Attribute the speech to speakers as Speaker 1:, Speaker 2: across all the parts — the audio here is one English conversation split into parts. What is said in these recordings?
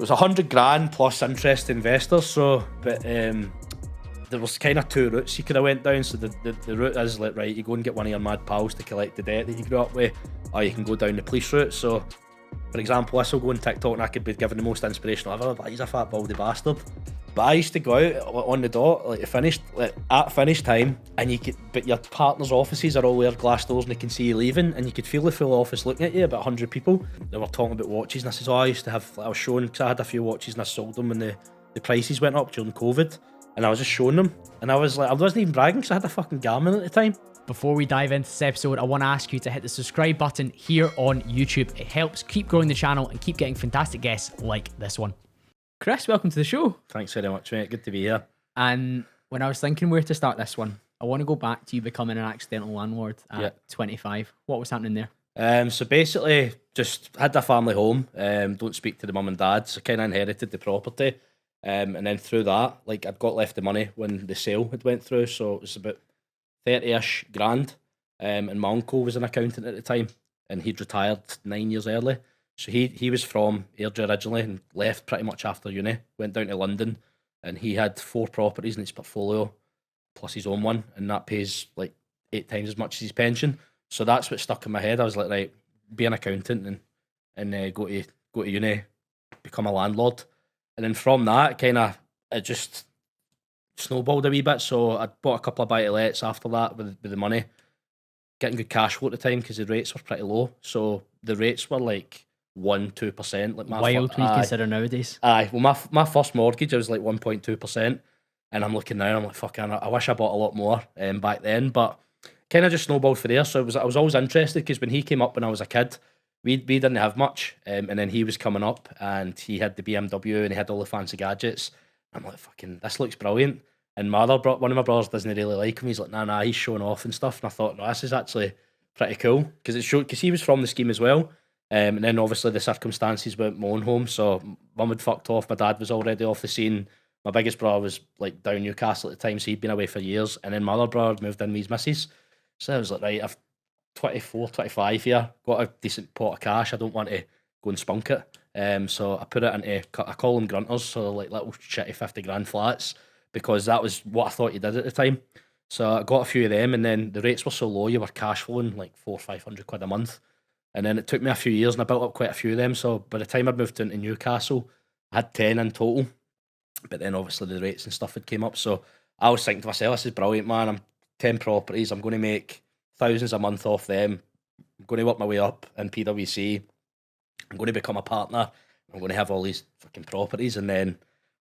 Speaker 1: was 100 grand plus interest investors. So, but there was kind of two routes you could have went down. So the route is like, right, you go and get one of your mad pals to collect the debt that you grew up with, or you can go down the police route. So, for example, this will go on TikTok and I could be given the most inspirational ever, but he's a fat baldy bastard. But I used to go out on the dot, like at finish time, and but your partner's offices are all there, glass doors, and they can see you leaving, and you could feel the full office looking at you, about 100 people. They were talking about watches, and I said, I used to have, I was showing, because I had a few watches and I sold them when the prices went up during COVID, and I was just showing them, and I was like, I wasn't even bragging because I had a fucking Garmin at the time.
Speaker 2: Before we dive into this episode, I want to ask you to hit the subscribe button here on YouTube. It helps keep growing the channel and keep getting fantastic guests like this one. Kris, welcome to the show.
Speaker 1: Thanks very much, mate. Good to be here.
Speaker 2: And when I was thinking where to start this one, I want to go back to you becoming an accidental landlord at 25. What was happening
Speaker 1: there? So basically, just had a family home. Don't speak to the mum and dad. So kind of inherited the property. And then through that, like I'd got left the money when the sale had went through. So it was about 30-ish grand. And my uncle was an accountant at the time. And he'd retired 9 years early. So he was from Airdrie originally and left pretty much after uni, went down to London, and he had 4 properties in his portfolio, plus his own one, and that pays like 8 times as much as his pension. So that's what stuck in my head. I was like, right, be an accountant and go to uni, become a landlord. And then from that, it just snowballed a wee bit. So I bought a couple of buy-to-lets after that with the money, getting good cash flow at the time because the rates were pretty low. So the rates were like 1-2%, like
Speaker 2: wild when you consider nowadays.
Speaker 1: Aye, well, my first mortgage I was like 1.2%, and I'm looking now and I'm like, fuck, I wish I bought a lot more back then, but kind of just snowballed for there. So I was always interested because when he came up when I was a kid, we didn't have much, and then he was coming up and he had the BMW and he had all the fancy gadgets. I'm like, fucking, this looks brilliant. And one of my brothers doesn't really like him. He's like, nah, he's showing off and stuff. And I thought, no, this is actually pretty cool because he was from the scheme as well. And then obviously the circumstances went my own home, so mum had fucked off, my dad was already off the scene, my biggest brother was like down Newcastle at the time, so he'd been away for years, and then my other brother moved in with his missus. So I was like, right, I've 24, 25 here, got a decent pot of cash, I don't want to go and spunk it. So I put it into, I call them grunters, so like little shitty 50 grand flats, because that was what I thought you did at the time. So I got a few of them, and then the rates were so low, you were cash flowing like 400 or 500 quid a month. And then it took me a few years and I built up quite a few of them. So by the time I moved into Newcastle, I had 10 in total. But then obviously the rates and stuff had came up. So I was thinking to myself, this is brilliant, man. I'm 10 properties. I'm going to make thousands a month off them. I'm going to work my way up in PwC. I'm going to become a partner. I'm going to have all these fucking properties. And then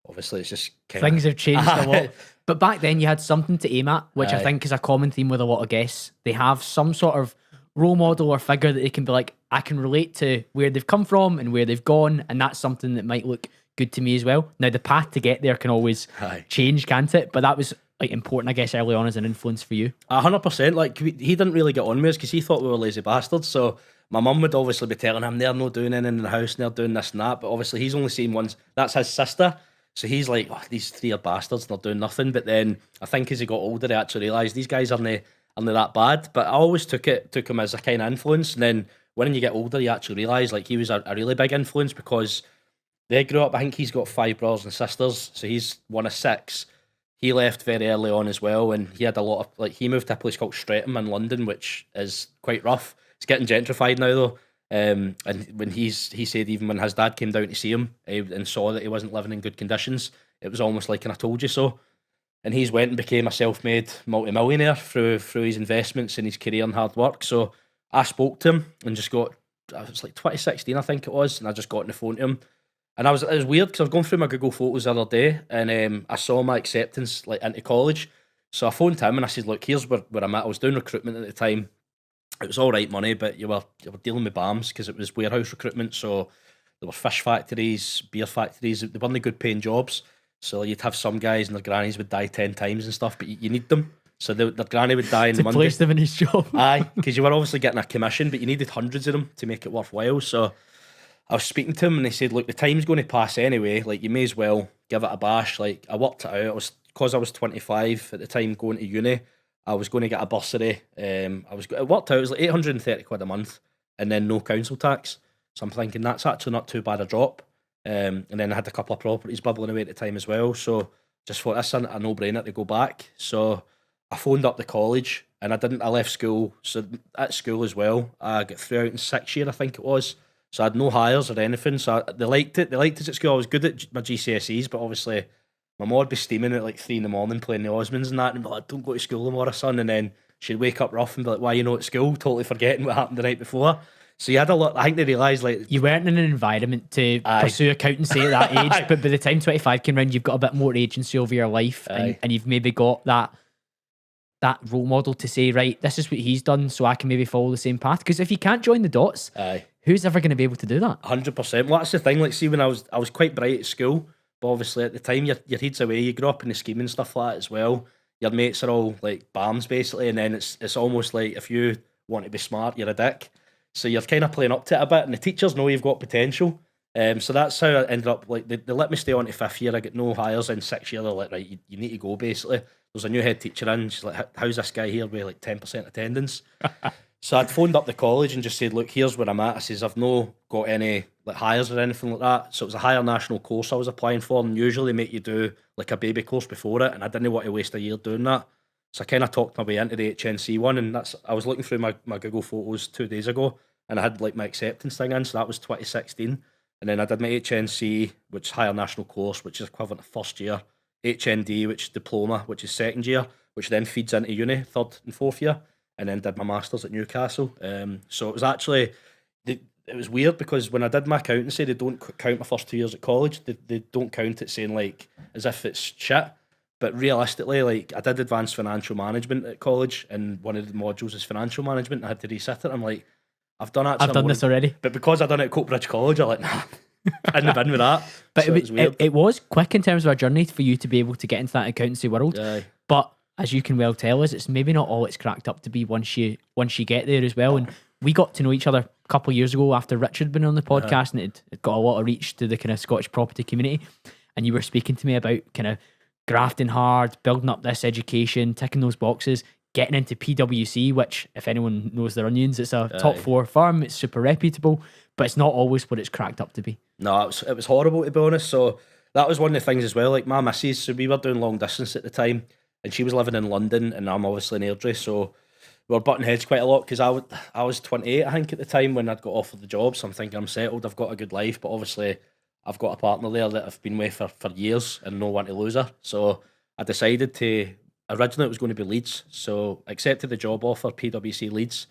Speaker 1: obviously it's just
Speaker 2: things have changed a lot. But back then you had something to aim at, which I think is a common theme with a lot of guests. They have some sort of role model or figure that they can be like, I can relate to where they've come from and where they've gone, and that's something that might look good to me as well. Now the path to get there can always change, can't it? But that was like important, I guess, early on as an influence for you.
Speaker 1: 100%. Like he didn't really get on with us because he thought we were lazy bastards. So my mum would obviously be telling him they're not doing anything in the house and they're doing this and that. But obviously he's only seen ones. That's his sister. So he's like, oh, these 3 are bastards. They're doing nothing. But then I think as he got older, he actually realised these guys aren't that bad. But I always took him as a kind of influence. And then when you get older, you actually realise like he was a really big influence because they grew up. I think he's got 5 brothers and sisters. So he's one of 6. He left very early on as well, and he had a lot of, like, he moved to a place called Streatham in London, which is quite rough. It's getting gentrified now though. And when he said even when his dad came down to see him and saw that he wasn't living in good conditions, it was almost like, and I told you so. And he's went and became a self-made multi-millionaire through his investments and his career and hard work. So I spoke to him and just got, it was like 2016 I think it was, and I just got on the phone to him. And it was weird because I was going through my Google Photos the other day, and I saw my acceptance like into college. So I phoned him and I said, look, here's where I'm at. I was doing recruitment at the time. It was all right money, but you were dealing with BAMs because it was warehouse recruitment. So there were fish factories, beer factories. They weren't good paying jobs. So you'd have some guys and their grannies would die 10 times and stuff, but you need them. So their granny would die in the Monday.
Speaker 2: To place them in his job.
Speaker 1: Aye, because you were obviously getting a commission, but you needed hundreds of them to make it worthwhile. So I was speaking to him and he said, look, the time's going to pass anyway. Like, you may as well give it a bash. Like, I worked it out. Because I was 25 at the time going to uni, I was going to get a bursary. It worked out. It was like 830 quid a month and then no council tax. So I'm thinking that's actually not too bad a drop. And then I had a couple of properties bubbling away at the time as well. So just thought this is a no-brainer to go back. So I phoned up the college, and I left school. So at school as well, I got through out in 6th year, I think it was. So I had no hires or anything. So they liked it. They liked us at school. I was good at my GCSEs, but obviously my mum would be steaming at like 3 in the morning playing the Osmonds and that, and be like, don't go to school tomorrow, son. And then she'd wake up rough and be like, why are you not at school? Totally forgetting what happened the night before. So you had a lot. I think they realised like
Speaker 2: you weren't in an environment to pursue accountancy at that age, but by the time 25 came round, you've got a bit more agency over your life, and you've maybe got that role model to say, right, this is what he's done, so I can maybe follow the same path. Because if you can't join the dots, who's ever going to be able to do that?
Speaker 1: 100%. Well, that's the thing. Like, see, when I was quite bright at school, but obviously at the time your head's away. You grew up in the scheme and stuff like that as well. Your mates are all like BAMs basically, and then it's almost like if you want to be smart, you're a dick. So you're kind of playing up to it a bit, and the teachers know you've got potential. So that's how I ended up. Like they let me stay on to 5th year. I got no hires in 6th year. They're like, right, you need to go. Basically, there's a new head teacher in. She's like, how's this guy here with like 10% attendance? So I'd phoned up the college and just said, look, here's where I'm at. I says, I've no got any like hires or anything like that. So it was a higher national course I was applying for, and usually make you do like a baby course before it, and I didn't want to waste a year doing that. So I kind of talked my way into the HNC one, and I was looking through my Google Photos 2 days ago, and I had like my acceptance thing in, so that was 2016. And then I did my HNC, which is higher national course, which is equivalent to 1st year, HND, which is diploma, which is 2nd year, which then feeds into uni, 3rd and 4th year, and then did my masters at Newcastle. So it was actually, it was weird because when I did my accountancy, they don't count my first 2 years at college. They don't count it saying like as if it's shit. But realistically, like I did advanced financial management at college, and one of the modules is financial management. I had to resit it. I'm like, I've done that.
Speaker 2: I've done this already.
Speaker 1: But because I done it at Coatbridge College, I'm like, nah, I didn't been with that.
Speaker 2: But
Speaker 1: so
Speaker 2: it was quick in terms of our journey for you to be able to get into that accountancy world.
Speaker 1: Aye.
Speaker 2: But as you can well tell us, it's maybe not all it's cracked up to be once you get there as well. And we got to know each other a couple of years ago after Richard had been on the podcast, and it got a lot of reach to the kind of Scottish property community. And you were speaking to me about kind of grafting hard, building up this education, ticking those boxes, getting into PwC, which, if anyone knows their onions, it's a top 4 firm. It's super reputable, but it's not always what it's cracked up to be.
Speaker 1: No, it was horrible, to be honest. So that was one of the things as well. Like my missus, so we were doing long distance at the time, and she was living in London, and I'm obviously in Airdrie, so we were butting heads quite a lot because I was 28, I think, at the time when I'd got offered the job. So I'm thinking I'm settled, I've got a good life, but obviously I've got a partner there that I've been with for years and no one to lose her. So I decided to, originally it was going to be Leeds, so I accepted the job offer, PwC Leeds,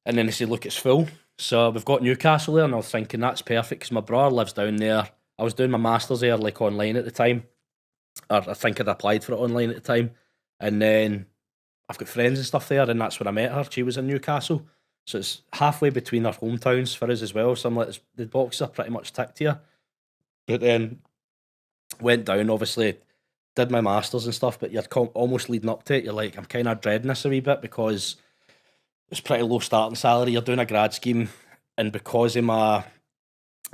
Speaker 1: and then they said, look, it's full. So we've got Newcastle there, and I was thinking that's perfect because my brother lives down there. I was doing my masters there like online at the time, or I think I'd applied for it online at the time, and then I've got friends and stuff there, and that's when I met her. She was in Newcastle, so it's halfway between our hometowns for us as well. So I'm like, the boxes are pretty much ticked here. But then went down, obviously, did my masters and stuff, but you're almost leading up to it. You're like, I'm kind of dreading this a wee bit because it's pretty low starting salary. You're doing a grad scheme, and because of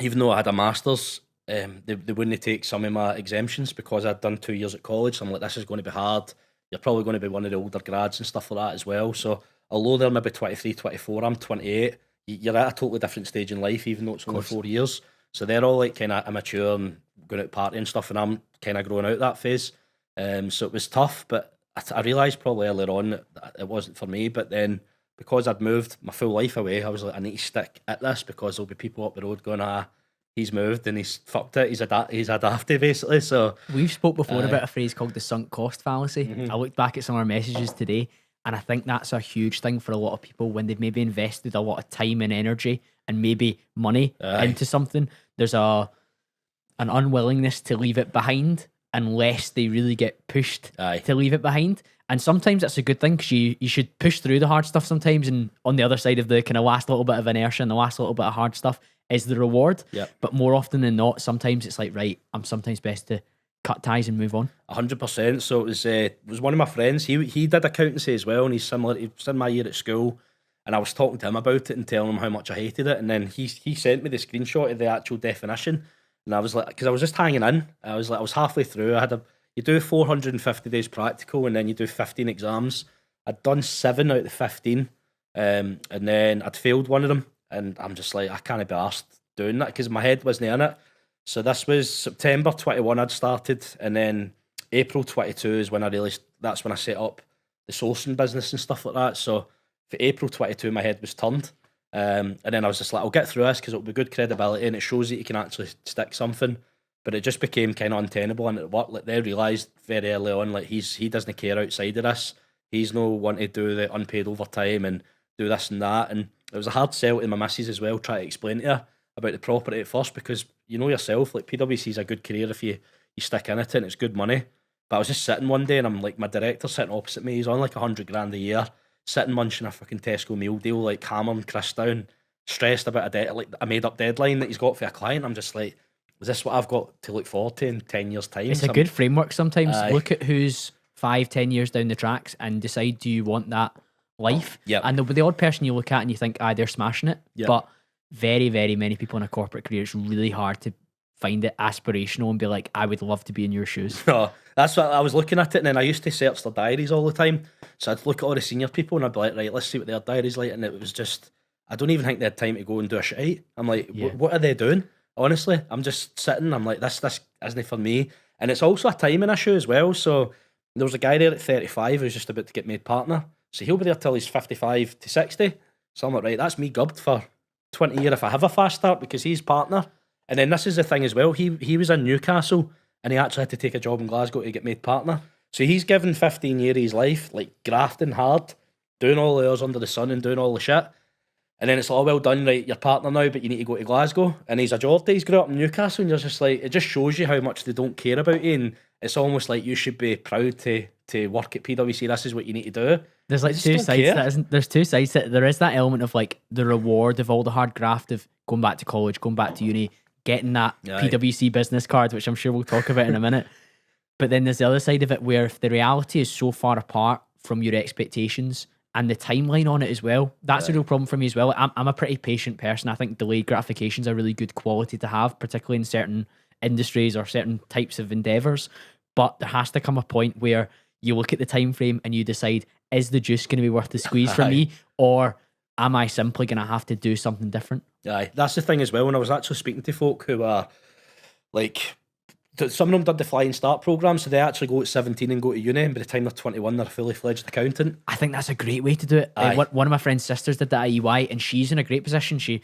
Speaker 1: even though I had a masters, they wouldn't take some of my exemptions because I'd done 2 years at college. So I'm like, this is going to be hard. You're probably going to be one of the older grads and stuff like that as well. So although they're maybe 23, 24, I'm 28, you're at a totally different stage in life, even though it's only 4 years. So they're all like kind of immature and going out partying and stuff, and I'm kind of growing out that phase. So it was tough, but I realised probably earlier on that it wasn't for me. But then because I'd moved my full life away, I was like, I need to stick at this because there'll be people up the road going, he's moved and he's fucked it. He's a dafty, basically. So
Speaker 2: we've spoke before about a phrase called the sunk cost fallacy. Mm-hmm. I looked back at some of our messages today, and I think that's a huge thing for a lot of people when they've maybe invested a lot of time and energy and maybe money into something. There's an unwillingness to leave it behind unless they really get pushed to leave it behind. And sometimes that's a good thing because you should push through the hard stuff sometimes, and on the other side of the kind of last little bit of inertia and the last little bit of hard stuff is the reward.
Speaker 1: Yep.
Speaker 2: But more often than not, sometimes it's like, right, I'm sometimes best to cut ties and move on.
Speaker 1: 100%. So it was one of my friends. He did accountancy as well, and he's similar. He was in my year at school, and I was talking to him about it and telling him how much I hated it. And then he sent me the screenshot of the actual definition, and I was like, because I was just hanging in. I was halfway through. You do 450 days practical, and then you do 15 exams. I'd done 7 out of the 15, and then I'd failed one of them, and I'm just like, I can't be arsed doing that because my head wasn't in it. So this was September 21 I'd started, and then April 22 is when that's when I set up the sourcing business and stuff like that. So for April 22, my head was turned. And then I was just like, I'll get through this because it'll be good credibility and it shows that you can actually stick something. But it just became kind of untenable, and it worked. Like, they realised very early on, like, he doesn't care outside of this. He's no one to do the unpaid overtime and do this and that. And it was a hard sell to my missus as well, try to explain to her about the property at first, because you know yourself, like, PwC is a good career if you stick in it and it's good money. But I was just sitting one day and I'm like, my director's sitting opposite me, he's on like 100 grand a year, sitting munching a fucking Tesco meal deal, like hammering Kris down, stressed about a made up deadline that he's got for a client. I'm just like, is this what I've got to look forward to in 10 years' time?
Speaker 2: It's a good framework sometimes. Look at who's 5-10 years down the tracks and decide, do you want that life?
Speaker 1: Yep.
Speaker 2: And there'll be the odd person you look at and you think, they're smashing it.
Speaker 1: Yep.
Speaker 2: But very, very many people in a corporate career, it's really hard to find it aspirational and be like, I would love to be in your shoes.
Speaker 1: No, that's what I was looking at it, and then I used to search their diaries all the time. So I'd look at all the senior people and I'd be like, right, let's see what their diary's like. And it was just, I don't even think they had time to go and do a shite. I'm like, what are they doing? Honestly, I'm just sitting, I'm like, this isn't for me. And it's also a timing issue as well. So there was a guy there at 35 who's just about to get made partner. So he'll be there till he's 55 to 60. So I'm like, right, that's me gubbed for 20 years if I have a fast start, because he's partner. And then this is the thing as well, he was in Newcastle and he actually had to take a job in Glasgow to get made partner. So he's given 15 years of his life, like, grafting hard, doing all the hours under the sun and doing all the shit. And then it's all, well done, right, you're partner now, but you need to go to Glasgow. And he's a Geordie, he's grew up in Newcastle, and you're just like, it just shows you how much they don't care about you. And it's almost like you should be proud to work at PwC. This is what you need to do.
Speaker 2: There's like two sides to that, isn't there's two sides to it. There is that element of like the reward of all the hard graft of going back to college, going back to uni, getting that PwC business card, which I'm sure we'll talk about in a minute. But then there's the other side of it where if the reality is so far apart from your expectations and the timeline on it as well, that's a real problem for me as well. I'm a pretty patient person. I think delayed gratification is a really good quality to have, particularly in certain industries or certain types of endeavours. But there has to come a point where you look at the time frame and you decide, is the juice going to be worth the squeeze for me, or am I simply going to have to do something different?
Speaker 1: Aye, that's the thing as well. When I was actually speaking to folk who are like, some of them did the Flying Start programme, so they actually go at 17 and go to uni, and by the time they're 21, they're a fully fledged accountant.
Speaker 2: I think that's a great way to do it. One of my friend's sisters did that at EY, and she's in a great position. She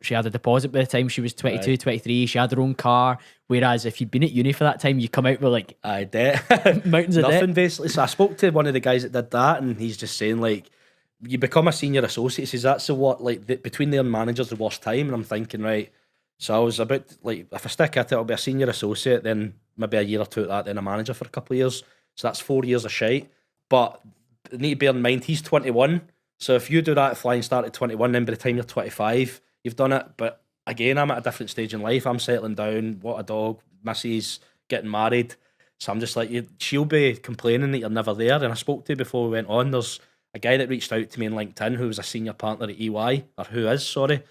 Speaker 2: had a deposit by the time she was 22, 23. She had her own car. Whereas if you'd been at uni for that time, you come out with like
Speaker 1: debt,
Speaker 2: mountains of
Speaker 1: nothing
Speaker 2: debt.
Speaker 1: Basically. So I spoke to one of the guys that did that, and he's just saying, like, you become a senior associate. He says that's between their managers the worst time. And I'm thinking, right. So I was about, like, if I stick at it, I'll be a senior associate, then maybe a year or two at that, then a manager for a couple of years. So that's 4 years of shite. But you need to bear in mind, he's 21. So if you do that at Flying Start at 21, then by the time you're 25, you've done it. But again, I'm at a different stage in life. I'm settling down, what a dog, missus, getting married. So I'm just like, she'll be complaining that you're never there. And I spoke to, before we went on, there's a guy that reached out to me on LinkedIn who was a senior partner at EY, or who is, sorry.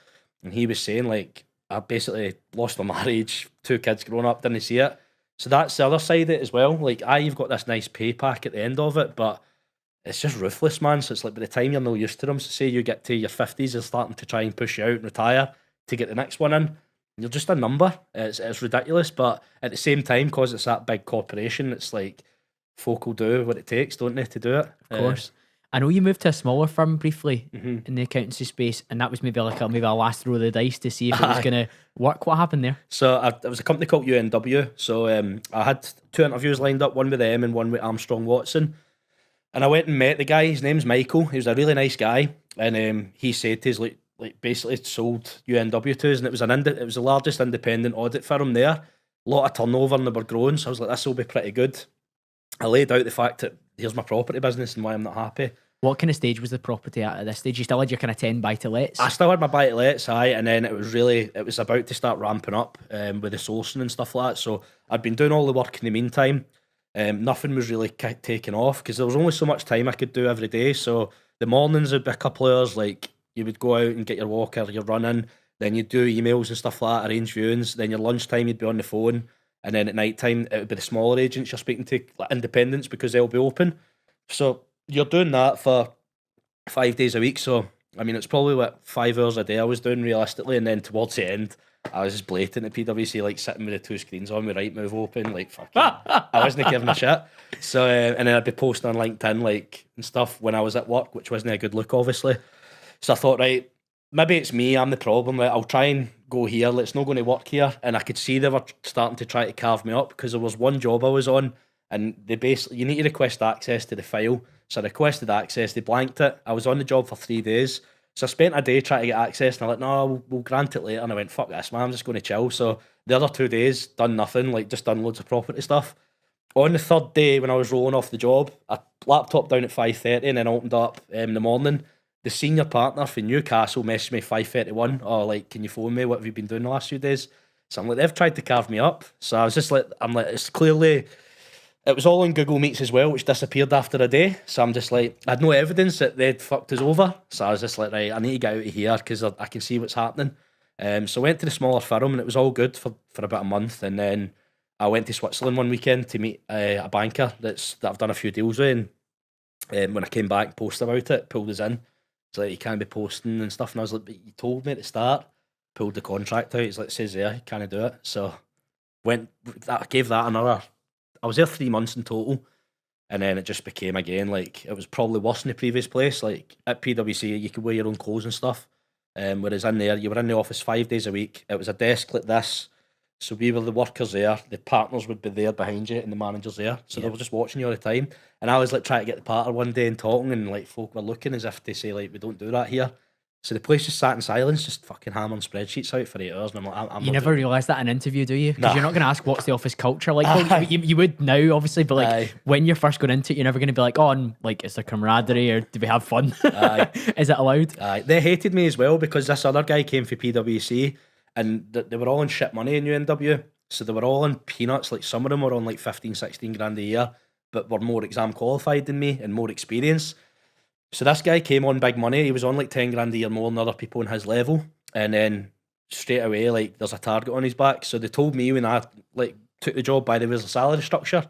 Speaker 1: And he was saying, like, I basically lost my marriage, 2 kids growing up, didn't see it. So that's the other side of it as well. Like, you've got this nice pay pack at the end of it, but it's just ruthless, man. So it's like, by the time you're not used to them, so say you get to your 50s, they're starting to try and push you out and retire to get the next one in. You're just a number. It's ridiculous, but at the same time, because it's that big corporation, it's like, folk will do what it takes, don't they, to do it?
Speaker 2: Of course. I know you moved to a smaller firm briefly in the accountancy space, and that was maybe like a last throw of the dice to see if it was going to work. What happened there?
Speaker 1: So it was a company called UNW. So I had 2 interviews lined up, one with them and one with Armstrong Watson. And I went and met the guy. His name's Michael. He was a really nice guy, and he said to us, like basically sold UNW to us, and it was the largest independent audit firm there. A lot of turnover, and they were growing. So I was like, this will be pretty good. I laid out the fact that here's my property business and why I'm not happy.
Speaker 2: What kind of stage was the property at this stage? You still had your kind of 10 buy-to-lets?
Speaker 1: I still had my buy-to-lets, and then it was about to start ramping up with the sourcing and stuff like that. So I'd been doing all the work in the meantime. Nothing was really taking off because there was only so much time I could do every day. So the mornings would be a couple of hours, like you would go out and get your walk or your run-in, then you'd do emails and stuff like that, arrange viewings, then your lunchtime you'd be on the phone, and then at night time it would be the smaller agents you're speaking to, like independents, because they'll be open. So you're doing that for 5 days a week. So I mean, it's probably 5 hours a day I was doing realistically, and then towards the end I was just blatant at PwC, like sitting with the two screens on, with Rightmove open, like fucking. I wasn't giving a shit. So and then I'd be posting on LinkedIn like and stuff when I was at work, which wasn't a good look, obviously. So I thought, right, maybe it's me, I'm the problem. Like, I'll try and go here. It's not going to work here. And I could see they were starting to try to carve me up because there was one job I was on, and they basically, you need to request access to the file. So I requested access, they blanked it. I was on the job for 3 days. So I spent a day trying to get access, and I'm like, no, we'll grant it later. And I went, fuck this, man, I'm just going to chill. So the other 2 days, done nothing, like just done loads of property stuff. On the third day, when I was rolling off the job, I laptop down at 5:30 and then opened up in the morning. The senior partner for Newcastle messaged me 5:31. Oh, like, can you phone me? What have you been doing the last few days? So I'm like, they've tried to carve me up. So I was just like, it's clearly, it was all on Google Meets as well, which disappeared after a day. So I'm just like, I had no evidence that they'd fucked us over. So I was just like, right, I need to get out of here because I can see what's happening. So I went to the smaller firm and it was all good for about a month. And then I went to Switzerland one weekend to meet a banker that I've done a few deals with. And when I came back, posted about it, pulled us in. It's like, you can't be posting and stuff. And I was like, but you told me at the start. Pulled the contract out. It's like, it says there, you can't do it. So gave that another. I was there 3 months in total. And then it just became again, like, it was probably worse than the previous place. Like, at PwC, you could wear your own clothes and stuff. Whereas in there, you were in the office 5 days a week. It was a desk like this. So we were the workers there, the partners would be there behind you, and the managers there. So they were just watching you all the time. And I was like trying to get the partner one day and talking, and like folk were looking as if to say, like, we don't do that here. So the place just sat in silence, just fucking hammering spreadsheets out for 8 hours. And I'm like, I'm
Speaker 2: you
Speaker 1: not
Speaker 2: never realise that in an interview, do you? Because you're not going to ask what's the office culture like. Well, you would now, obviously, but like when you're first going into it, you're never going to be like, oh, and, like, is there camaraderie or do we have fun? Is it allowed?
Speaker 1: They hated me as well because this other guy came for PwC, and they were all on shit money in UNW. So they were all on peanuts. Like, some of them were on like 15, 16 grand a year, but were more exam qualified than me and more experienced. So this guy came on big money. He was on like 10 grand a year more than other people in his level. And then straight away, like, there's a target on his back. So they told me when I like took the job, by the way, there's a salary structure.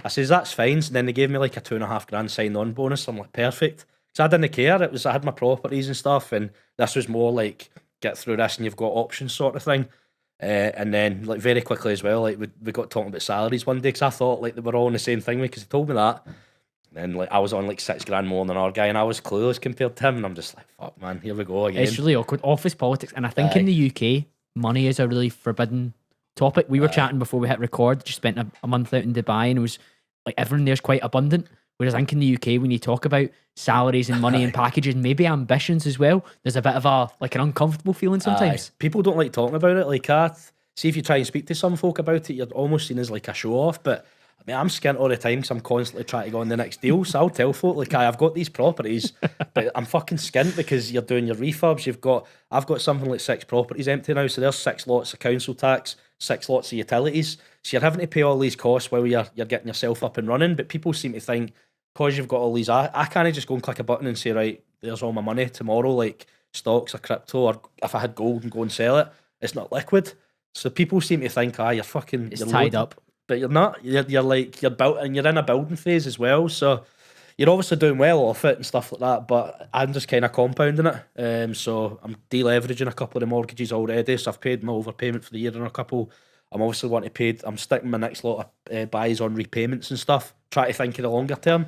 Speaker 1: I says, that's fine. So then they gave me like a 2.5 grand sign-on bonus. I'm like, perfect. So I didn't care. I had my properties and stuff. And this was more like, get through this and you've got options sort of thing. And then, like, very quickly as well, like, we got talking about salaries one day because I thought like they were all on the same thing because he told me that. And like, I was on like 6 grand more than our guy, and I was clueless compared to him. And I'm just like, fuck, man, here we go again.
Speaker 2: It's really awkward. Office politics, and I think in the UK, money is a really forbidden topic. We were chatting before we hit record. Just spent a month out in Dubai, and it was like everyone there's quite abundant. Whereas I think in the UK, when you talk about salaries and money and packages, maybe ambitions as well, there's a bit of an uncomfortable feeling sometimes.
Speaker 1: People don't like talking about it. Like, see if you try and speak to some folk about it, you're almost seen as like a show off. But I mean, I'm skint all the time because I'm constantly trying to go on the next deal. So I'll tell folk, like, I've got these properties, but I'm fucking skint because you're doing your refurbs. I've got something like 6 properties empty now. So there's 6 lots of council tax, 6 lots of utilities. So you're having to pay all these costs while you're getting yourself up and running. But people seem to think, because you've got all these, I can't just go and click a button and say, right, there's all my money tomorrow, like stocks or crypto, or if I had gold and go and sell it, it's not liquid. So people seem to think, you're fucking,
Speaker 2: it's
Speaker 1: you're
Speaker 2: tied
Speaker 1: loaded.
Speaker 2: up.
Speaker 1: But you're not. You're like, you're built, and you're in a building phase as well. So you're obviously doing well off it and stuff like that. But I'm just kind of compounding it. So I'm DeLeveraging a couple of the mortgages already. So I've paid my overpayment for the year on a couple. I'm obviously wanting to pay. I'm sticking my next lot of buys on repayments and stuff. Try to think of the longer term.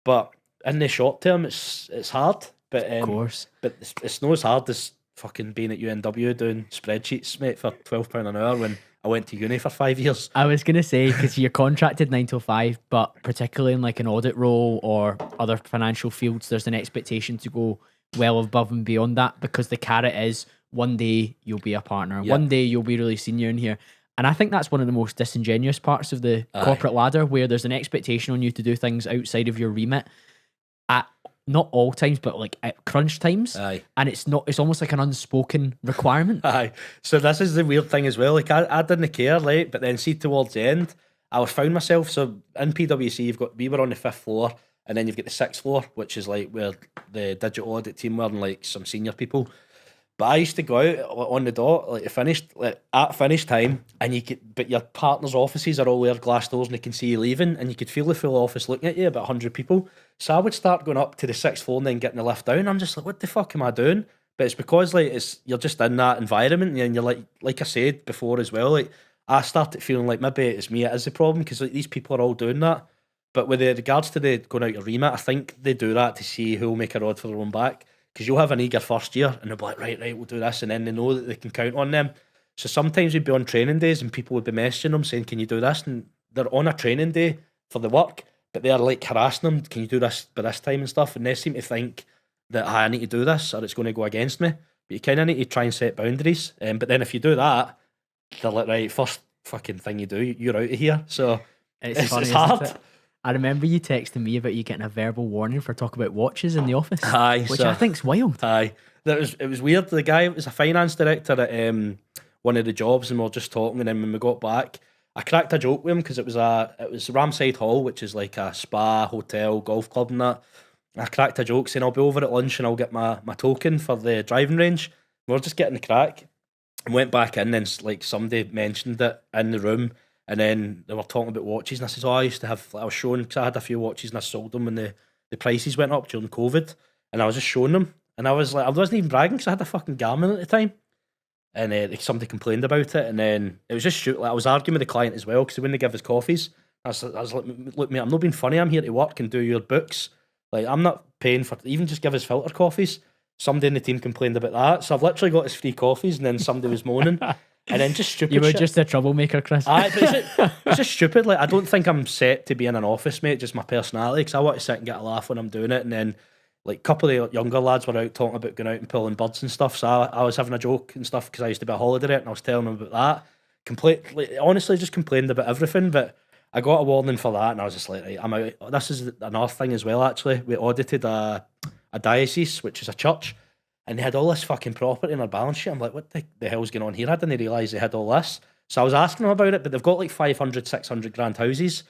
Speaker 1: But in the short term, it's hard. But
Speaker 2: of course.
Speaker 1: But it's not as hard as fucking being at UNW doing spreadsheets, mate, for £12 an hour when I went to uni for 5 years.
Speaker 2: I was going to say, because you're contracted 9 to 5, but particularly in like an audit role or other financial fields, there's an expectation to go well above and beyond that, because the carrot is one day you'll be a partner, one day you'll be really senior in here. And I think that's one of the most disingenuous parts of the corporate ladder, where there's an expectation on you to do things outside of your remit at not all times, but like at crunch times. And it's almost like an unspoken requirement.
Speaker 1: So this is the weird thing as well. Like, I didn't care, right? But then see, towards the end, I found myself, so in PwC, we were on the 5th floor, and then you've got the 6th floor, which is like where the digital audit team were and like some senior people. But I used to go out on the dot, like at finish time, and but your partner's offices are all there, glass doors, and they can see you leaving, and you could feel the full office looking at you, about 100 people. So I would start going up to the 6th floor and then getting the lift down. I'm just like, what the fuck am I doing? But it's because like you're just in that environment, and you're like I said before as well. Like I started feeling like maybe it's me. It is the problem because like these people are all doing that. But with regards to the going out your remit, I think they do that to see who will make a rod for their own back. Because you'll have an eager first year, and they'll be like, right, we'll do this, and then they know that they can count on them. So sometimes we'd be on training days, and people would be messaging them saying, "Can you do this?" And they're on a training day for the work, but they're like harassing them. Can you do this by this time and stuff? And they seem to think that I need to do this or it's going to go against me. But you kind of need to try and set boundaries. But then if you do that, they're like, right, first fucking thing you do, you're out of here. So
Speaker 2: it's funny,
Speaker 1: it's hard.
Speaker 2: It? I remember you texting me about you getting a verbal warning for talking about watches in the office.
Speaker 1: Aye,
Speaker 2: which I think's wild.
Speaker 1: Aye. It was weird. The guy was a finance director at one of the jobs, and we were just talking, and then when we got back, I cracked a joke with him because it was Ramside Hall, which is like a spa, hotel, golf club and that. I cracked a joke saying I'll be over at lunch and I'll get my token for the driving range. We were just getting the crack and went back in, and like somebody mentioned it in the room, and then they were talking about watches, and I said, I used to have, I was showing, because I had a few watches and I sold them when the prices went up during COVID, and I was just showing them, and I was like, I wasn't even bragging because I had a fucking Garmin at the time, and somebody complained about it, and then it was just shoot. Like I was arguing with the client as well because they wouldn't give us coffees. I was like, look mate, I'm not being funny, I'm here to work and do your books. Like I'm not paying for, even just give us filter coffees. Somebody in the team complained about that, so I've literally got us free coffees, and then somebody was moaning, and then just stupid.
Speaker 2: You were
Speaker 1: shit.
Speaker 2: Just a troublemaker, Kris.
Speaker 1: It's just stupid. Like I don't think I'm set to be in an office, mate. Just my personality, because I want to sit and get a laugh when I'm doing it. And then like a couple of younger lads were out talking about going out and pulling birds and stuff. So I was having a joke and stuff because I used to be a holiday rep, and I was telling them about that. Completely, honestly, just complained about everything, but I got a warning for that, and I was just like, right, I'm out. This is another thing as well, actually. We audited a diocese, which is a church, and they had all this fucking property in their balance sheet. I'm like, what the hell's going on here? I didn't realise they had all this. So I was asking them about it, but they've got like 500, 600 grand houses,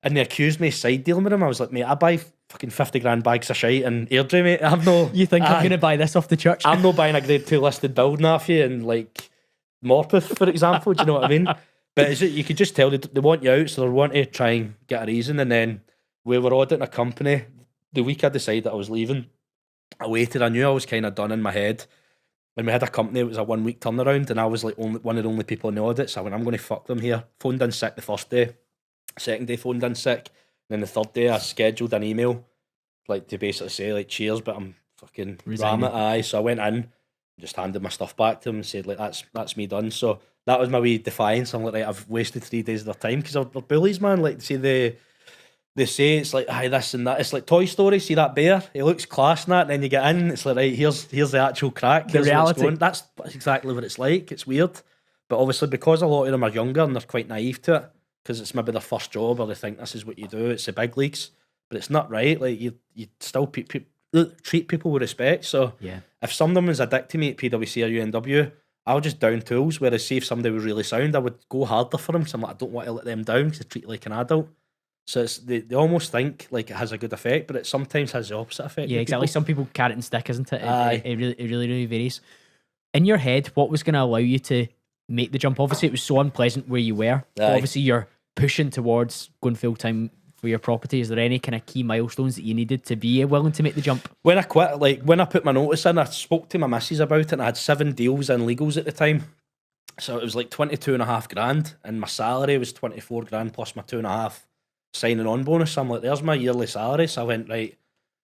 Speaker 1: and they accused me of side dealing with them. I was like, mate, I buy fucking 50 grand bags of shite in Airdrie, mate. I'm no...
Speaker 2: You think I'm going to buy this off the church?
Speaker 1: I'm not buying a grade 2 listed building off you in like Morpeth, for example. Do you know what I mean? But you could just tell they want you out, so they want to try and get a reason. And then we were auditing a company. The week I decided that I was leaving, I waited. I knew I was kind of done in my head. When we had a company, it was a 1 week turnaround, and I was like one of the only people in the audit. So I went, I'm going to fuck them here. Phoned in sick the first day. Second day, phoned in sick. And then the third day, I scheduled an email like to basically say like, cheers, but I'm fucking ramming it. Aye. So I went in, just handed my stuff back to them and said like, that's me done. So that was my wee defiance. I'm like, right, I've wasted 3 days of their time, because they're bullies, man. Like, see, they say it's like, hi, this and that. It's like Toy Story. See that bear? He looks class and that. And then you get in, it's like, right, here's the actual crack.
Speaker 2: The reality.
Speaker 1: That's exactly what it's like. It's weird. But obviously, because a lot of them are younger and they're quite naive to it, because it's maybe their first job, or they think this is what you do. It's the big leagues. But it's not right. Like, you still treat people with respect. So
Speaker 2: yeah,
Speaker 1: if someone was a dick to me at PwC or UNW, I would just down tools. Whereas, say if somebody was really sound, I would go harder for them, because I'm like, I don't want to let them down, because they treat you like an adult. So it's, they almost think like it has a good effect, but it sometimes has the opposite effect.
Speaker 2: Yeah, exactly. Some people carrot and stick, isn't it?
Speaker 1: Aye.
Speaker 2: It really varies. In your head, what was going to allow you to make the jump? Obviously, it was so unpleasant where you were. But obviously, you're pushing towards going full time for your property. Is there any kind of key milestones that you needed to be willing to make the jump?
Speaker 1: When I quit, like when I put my notice in, I spoke to my missus about it, and I had 7 deals in legals at the time. So it was like 22.5 grand, and my salary was 24 grand plus my 2.5 signing on bonus. So I'm like, there's my yearly salary. So I went, right,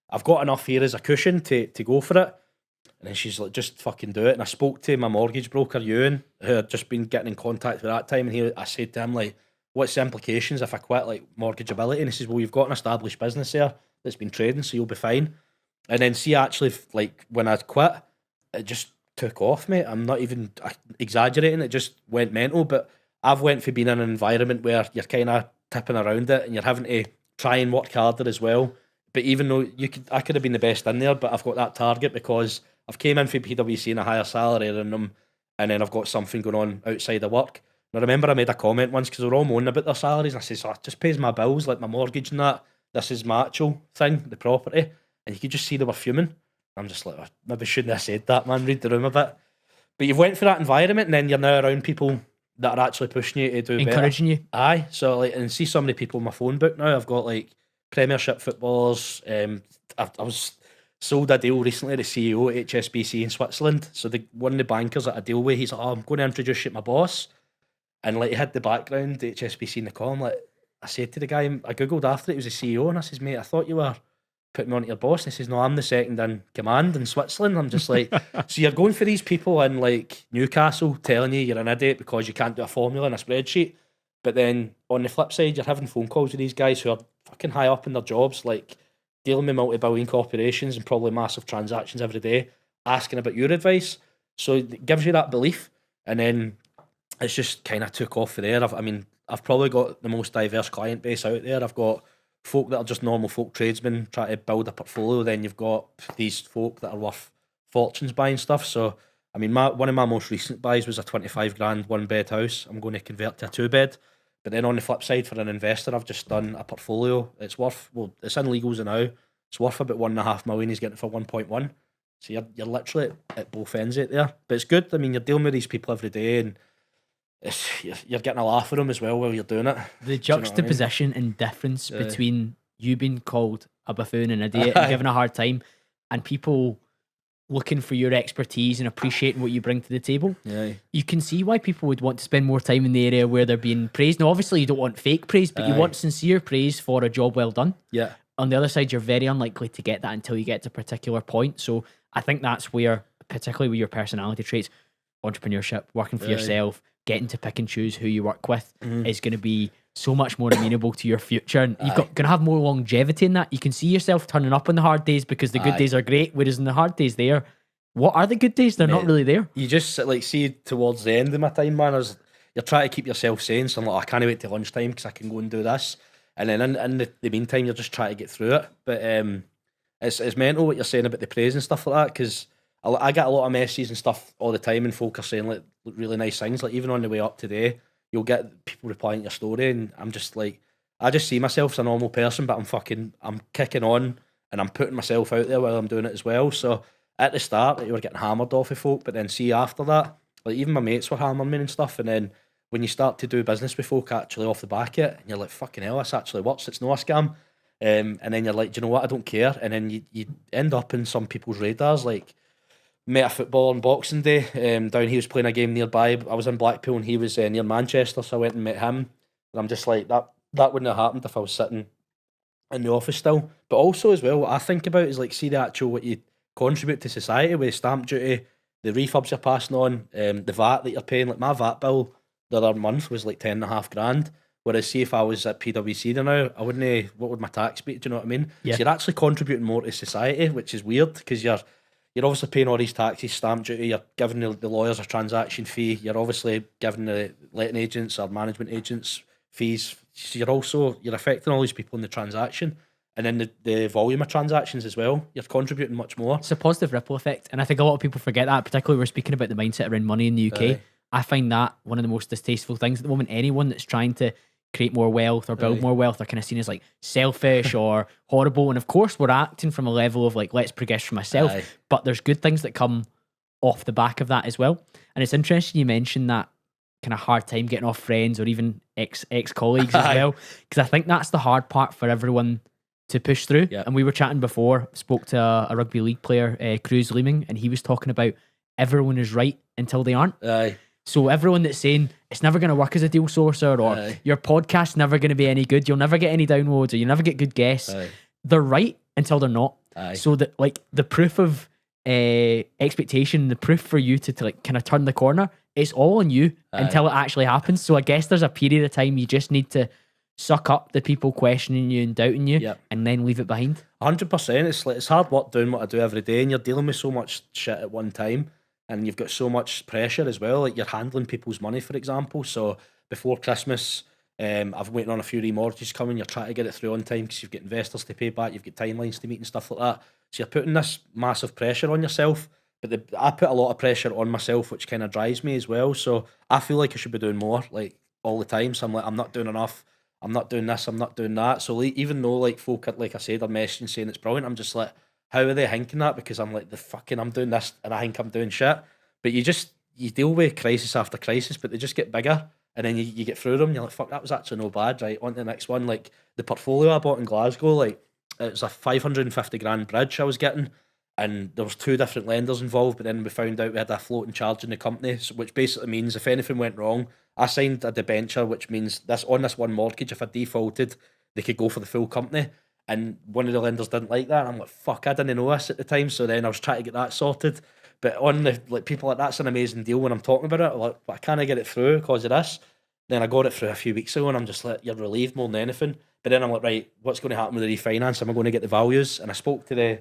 Speaker 1: I've got enough here as a cushion to go for it. And then she's like, just fucking do it. And I spoke to my mortgage broker, Ewan, who had just been getting in contact with that time. And I said to him, like, what's the implications if I quit, like, mortgageability? And he says, well, you've got an established business there that's been trading, so you'll be fine. And then see, actually, like, when I quit, it just took off, mate. I'm not even exaggerating. It just went mental. But I've went for being in an environment where you're kind of tipping around it, and you're having to try and work harder as well. But even though I could have been the best in there, but I've got that target because I've came in for PwC in a higher salary than them, and then I've got something going on outside of work. And I remember I made a comment once, because they were all moaning about their salaries, and I said, so it just pays my bills, like my mortgage and that. This is my actual thing, the property. And you could just see they were fuming. I'm just like, maybe shouldn't have said that, man. Read the room a bit. But you've went for that environment, and then you're now around people that are actually pushing you to do
Speaker 2: encouraging
Speaker 1: better.
Speaker 2: You.
Speaker 1: Aye. So like, and see so many people in my phone book now. I've got like Premiership footballers. I was sold a deal recently, the CEO at HSBC in Switzerland. So one of the bankers that I deal with, he's like, oh, I'm going to introduce you to my boss. And like he had the background, the HSBC in the column. Like I said to the guy, I googled after it was the CEO, and I says, mate, I thought you were putting me on to your boss. And he says, no, I'm the second in command in Switzerland. I'm just like, so you're going for these people in like Newcastle telling you you're an idiot because you can't do a formula in a spreadsheet. But then on the flip side, you're having phone calls with these guys who are fucking high up in their jobs, like dealing with multi-billion corporations and probably massive transactions every day, asking about your advice. So it gives you that belief. And then it's just kind of took off for there. I've probably got the most diverse client base out there. I've got folk that are just normal folk tradesmen trying to build a portfolio. Then you've got these folk that are worth fortunes buying stuff. So, I mean, one of my most recent buys was a 25 grand one bed house. I'm going to convert to a 2-bed. But then on the flip side, for an investor, I've just done a portfolio. It's worth, well, it's in legals now. It's worth about 1.5 million. He's getting it for 1.1. So you're literally at both ends of it there. But it's good. I mean, you're dealing with these people every day, and you're getting a laugh at them as well while you're doing it.
Speaker 2: The juxtaposition and difference between you being called a buffoon and idiot and given a hard time, and people looking for your expertise and appreciating what you bring to the table. Yeah. You can see why people would want to spend more time in the area where they're being praised. Now, obviously, you don't want fake praise, but you want sincere praise for a job well done.
Speaker 1: Yeah.
Speaker 2: On the other side, you're very unlikely to get that until you get to a particular point. So I think that's where, particularly with your personality traits, entrepreneurship, working for yourself, getting to pick and choose who you work with is going to be so much more amenable to your future, and you're going to have more longevity in that. You can see yourself turning up on the hard days because the good days are great, whereas in the hard days there, what are the good days? They're not really there.
Speaker 1: You just like see towards the end of my time, man, you're trying to keep yourself sane. So I'm like, I can't wait till lunchtime because I can go and do this, and then in the meantime, you're just trying to get through it. But it's mental what you're saying about the praise and stuff like that, because I get a lot of messages and stuff all the time, and folk are saying like really nice things. Like even on the way up today, you'll get people replying to your story, and I'm just like, I just see myself as a normal person, but I'm kicking on, and I'm putting myself out there while I'm doing it as well. So at the start, like, you were getting hammered off of folk, but then see after that, like even my mates were hammering me and stuff, and then when you start to do business with folk actually off the back of it, and you're like, fucking hell, this actually works, it's no a scam. And then you're like, do you know what, I don't care. And then you end up in some people's radars. Like, met a footballer on Boxing Day down, he was playing a game nearby. I was in Blackpool and he was near Manchester, so I went and met him, and I'm just like, that wouldn't have happened if I was sitting in the office still. But also as well, what I think about is like, see the actual what you contribute to society with stamp duty, the refurbs you're passing on, the VAT that you're paying. Like my VAT bill the other month was like 10.5 grand, whereas see if I was at PwC there now, I wouldn't, what would my tax be? Do you know what I mean? Yeah. So you're actually contributing more to society, which is weird, because you're obviously paying all these taxes, stamp duty, you're giving the lawyers a transaction fee, you're obviously giving the letting agents or management agents fees, so you're affecting all these people in the transaction, and then the volume of transactions as well, you're contributing much more.
Speaker 2: It's a positive ripple effect, and I think a lot of people forget that, particularly we're speaking about the mindset around money in the UK. I find that one of the most distasteful things at the moment. Anyone that's trying to create more wealth or build more wealth are kind of seen as like selfish or horrible. And of course, we're acting from a level of like, let's progress for myself. But there's good things that come off the back of that as well. And it's interesting you mentioned that kind of hard time getting off friends or even ex-colleagues as well. Because I think that's the hard part for everyone to push through. Yep. And we were chatting before, spoke to a rugby league player, Kris Dalziel, and he was talking about everyone is right until they aren't. So everyone that's saying it's never going to work as a deal sourcer, or your podcast's never going to be any good, you'll never get any downloads, or you'll never get good guests, they're right until they're not. So that like the proof of expectation, the proof for you to like kind of turn the corner, it's all on you until it actually happens. So I guess there's a period of time you just need to suck up the people questioning you and doubting you, and then leave it behind.
Speaker 1: 100%. It's like, it's hard work doing what I do every day, and you're dealing with so much shit at one time. And you've got so much pressure as well. Like you're handling people's money, for example. So before Christmas, I've waiting on a few remortgages coming. You're trying to get it through on time because you've got investors to pay back. You've got timelines to meet and stuff like that. So you're putting this massive pressure on yourself. But I put a lot of pressure on myself, which kind of drives me as well. So I feel like I should be doing more, like all the time. So I'm like, I'm not doing enough. I'm not doing this. I'm not doing that. So like, even though like folk, like I said, are messaging saying it's brilliant, I'm just like, how are they thinking that? Because I'm like, I'm doing this and I think I'm doing shit. But you deal with crisis after crisis, but they just get bigger, and then you get through them, and you're like, fuck, that was actually no bad, right, on to the next one. Like the portfolio I bought in Glasgow, like it was a 550 grand bridge I was getting, and there was 2 different lenders involved, but then we found out we had a floating charge in the company, which basically means if anything went wrong, I signed a debenture, which means this one mortgage, if I defaulted, they could go for the full company. And one of the lenders didn't like that. And I'm like, fuck, I didn't know this at the time. So then I was trying to get that sorted. But on the people like, that's an amazing deal when I'm talking about it. Like, but I can't get it through because of this. Then I got it through a few weeks ago, and I'm just like, you're relieved more than anything. But then I'm like, right, what's going to happen with the refinance? Am I going to get the values? And I spoke to the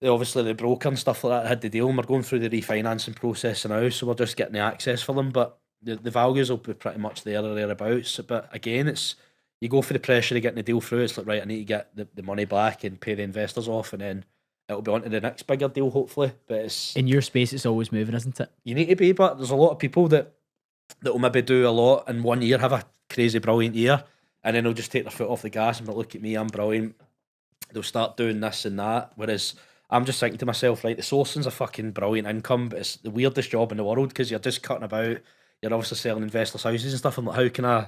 Speaker 1: obviously the broker and stuff like that had the deal, and we're going through the refinancing process now, so we're just getting the access for them. But the values will be pretty much there or thereabouts. But again, it's you go for the pressure of getting the deal through. It's like, right, I need to get the money back and pay the investors off, and then it'll be on to the next bigger deal, hopefully. But it's
Speaker 2: in your space, it's always moving, isn't it?
Speaker 1: You need to be, but there's a lot of people that will maybe do a lot in 1 year, have a crazy brilliant year, and then they'll just take their foot off the gas and be like, look at me, I'm brilliant. They'll start doing this and that, whereas I'm just thinking to myself, right, the sourcing's a fucking brilliant income, but it's the weirdest job in the world because you're just cutting about, you're obviously selling investors' houses and stuff. I'm like, how can I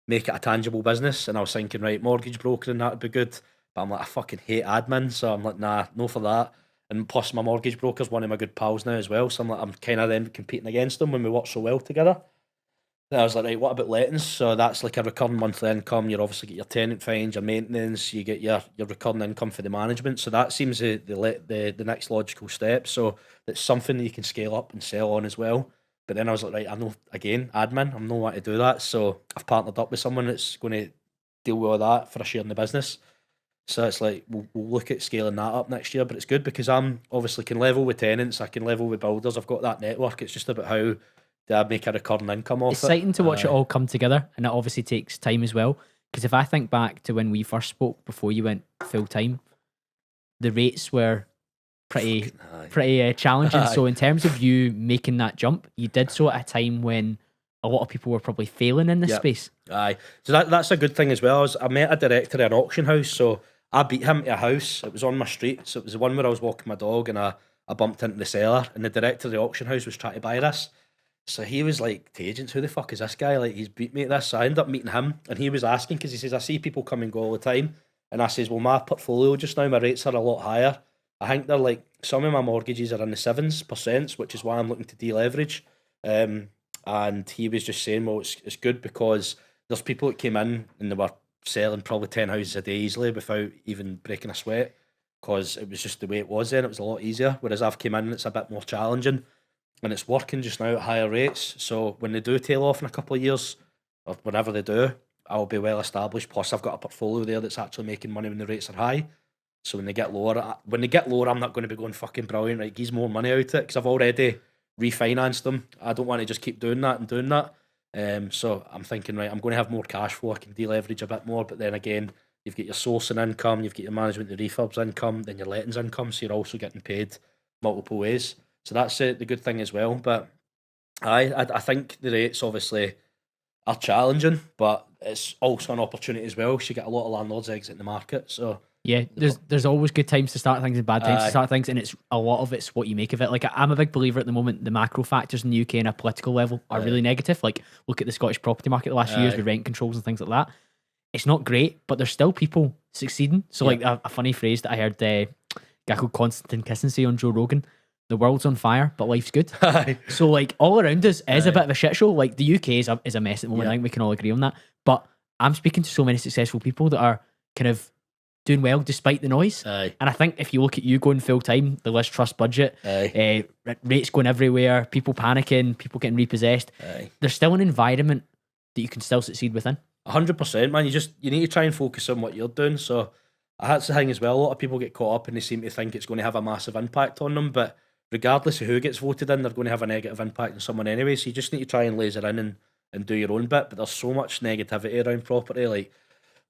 Speaker 1: make it a tangible business? And I was thinking, right, mortgage broker and that would be good, but I'm like, I fucking hate admin, so I'm like, nah, no for that. And plus my mortgage broker's one of my good pals now as well, so I'm kind of then competing against them when we work so well together. And I was like, right, what about lettings? So that's like a recurring monthly income. You obviously get your tenant fines, your maintenance, you get your recurring income for the management. So that seems the next logical step. So it's something that you can scale up and sell on as well. But then I was like, right, I know, again, admin, I'm not want to do that. So I've partnered up with someone that's going to deal with all that for a share in the business. So it's like, we'll look at scaling that up next year. But it's good because I'm obviously can level with tenants, I can level with builders, I've got that network. It's just about how do I make a recurring income off it.
Speaker 2: Exciting to watch it all come together, and it obviously takes time as well. Because if I think back to when we first spoke before you went full time, the rates were pretty challenging. So in terms of you making that jump, you did so at a time when a lot of people were probably failing in this space.
Speaker 1: Aye, so that's a good thing as well. I met a director at an auction house, so I beat him to a house. It was on my street, so it was the one where I was walking my dog, and I bumped into the seller, and the director of the auction house was trying to buy this. So he was like to agents, who the fuck is this guy? Like, he's beat me at this. So I ended up meeting him, and he was asking, because he says, I see people come and go all the time. And I says, well, my portfolio just now, my rates are a lot higher. I think they're like, some of my mortgages are in the 7%, which is why I'm looking to deleverage. And he was just saying, well, it's good because there's people that came in and they were selling probably 10 houses a day easily without even breaking a sweat, because it was just the way it was then. It was a lot easier. Whereas I've came in and it's a bit more challenging. And it's working just now at higher rates. So when they do tail off in a couple of years, or whenever they do, I'll be well established. Plus, I've got a portfolio there that's actually making money when the rates are high. So when they get lower, I'm not going to be going fucking brilliant, right? Gives more money out of it, because I've already refinanced them. I don't want to just keep doing that and doing that. So I'm thinking, right, I'm going to have more cash flow. I can deleverage a bit more. But then again, you've got your sourcing income, you've got your management, the refurbs income, then your lettings income. So you're also getting paid multiple ways. So that's the good thing as well. But I think the rates obviously are challenging, but it's also an opportunity as well. So you get a lot of landlords exiting the market. So
Speaker 2: yeah, there's always good times to start things and bad times to start things, and it's a lot of it's what you make of it. Like, I'm a big believer at the moment, the macro factors in the UK on a political level are really negative. Like, look at the Scottish property market the last few years with rent controls and things like that. It's not great, but there's still people succeeding. So like a funny phrase that I heard a guy called Constantine Kissin say on Joe Rogan: the world's on fire, but life's good. So like, all around us is a bit of a shit show. Like, the UK is a mess at the moment. I think we can all agree on that. But I'm speaking to so many successful people that are kind of doing well despite the noise. And I think if you look at you going full time, the Liz Trust budget, rates going everywhere, people panicking, people getting repossessed, there's still an environment that you can still succeed within.
Speaker 1: 100%, man. You need to try and focus on what you're doing. So that's the thing as well. A lot of people get caught up and they seem to think it's going to have a massive impact on them, but regardless of who gets voted in, they're going to have a negative impact on someone anyway. So you just need to try and laser in and do your own bit. But there's so much negativity around property. Like,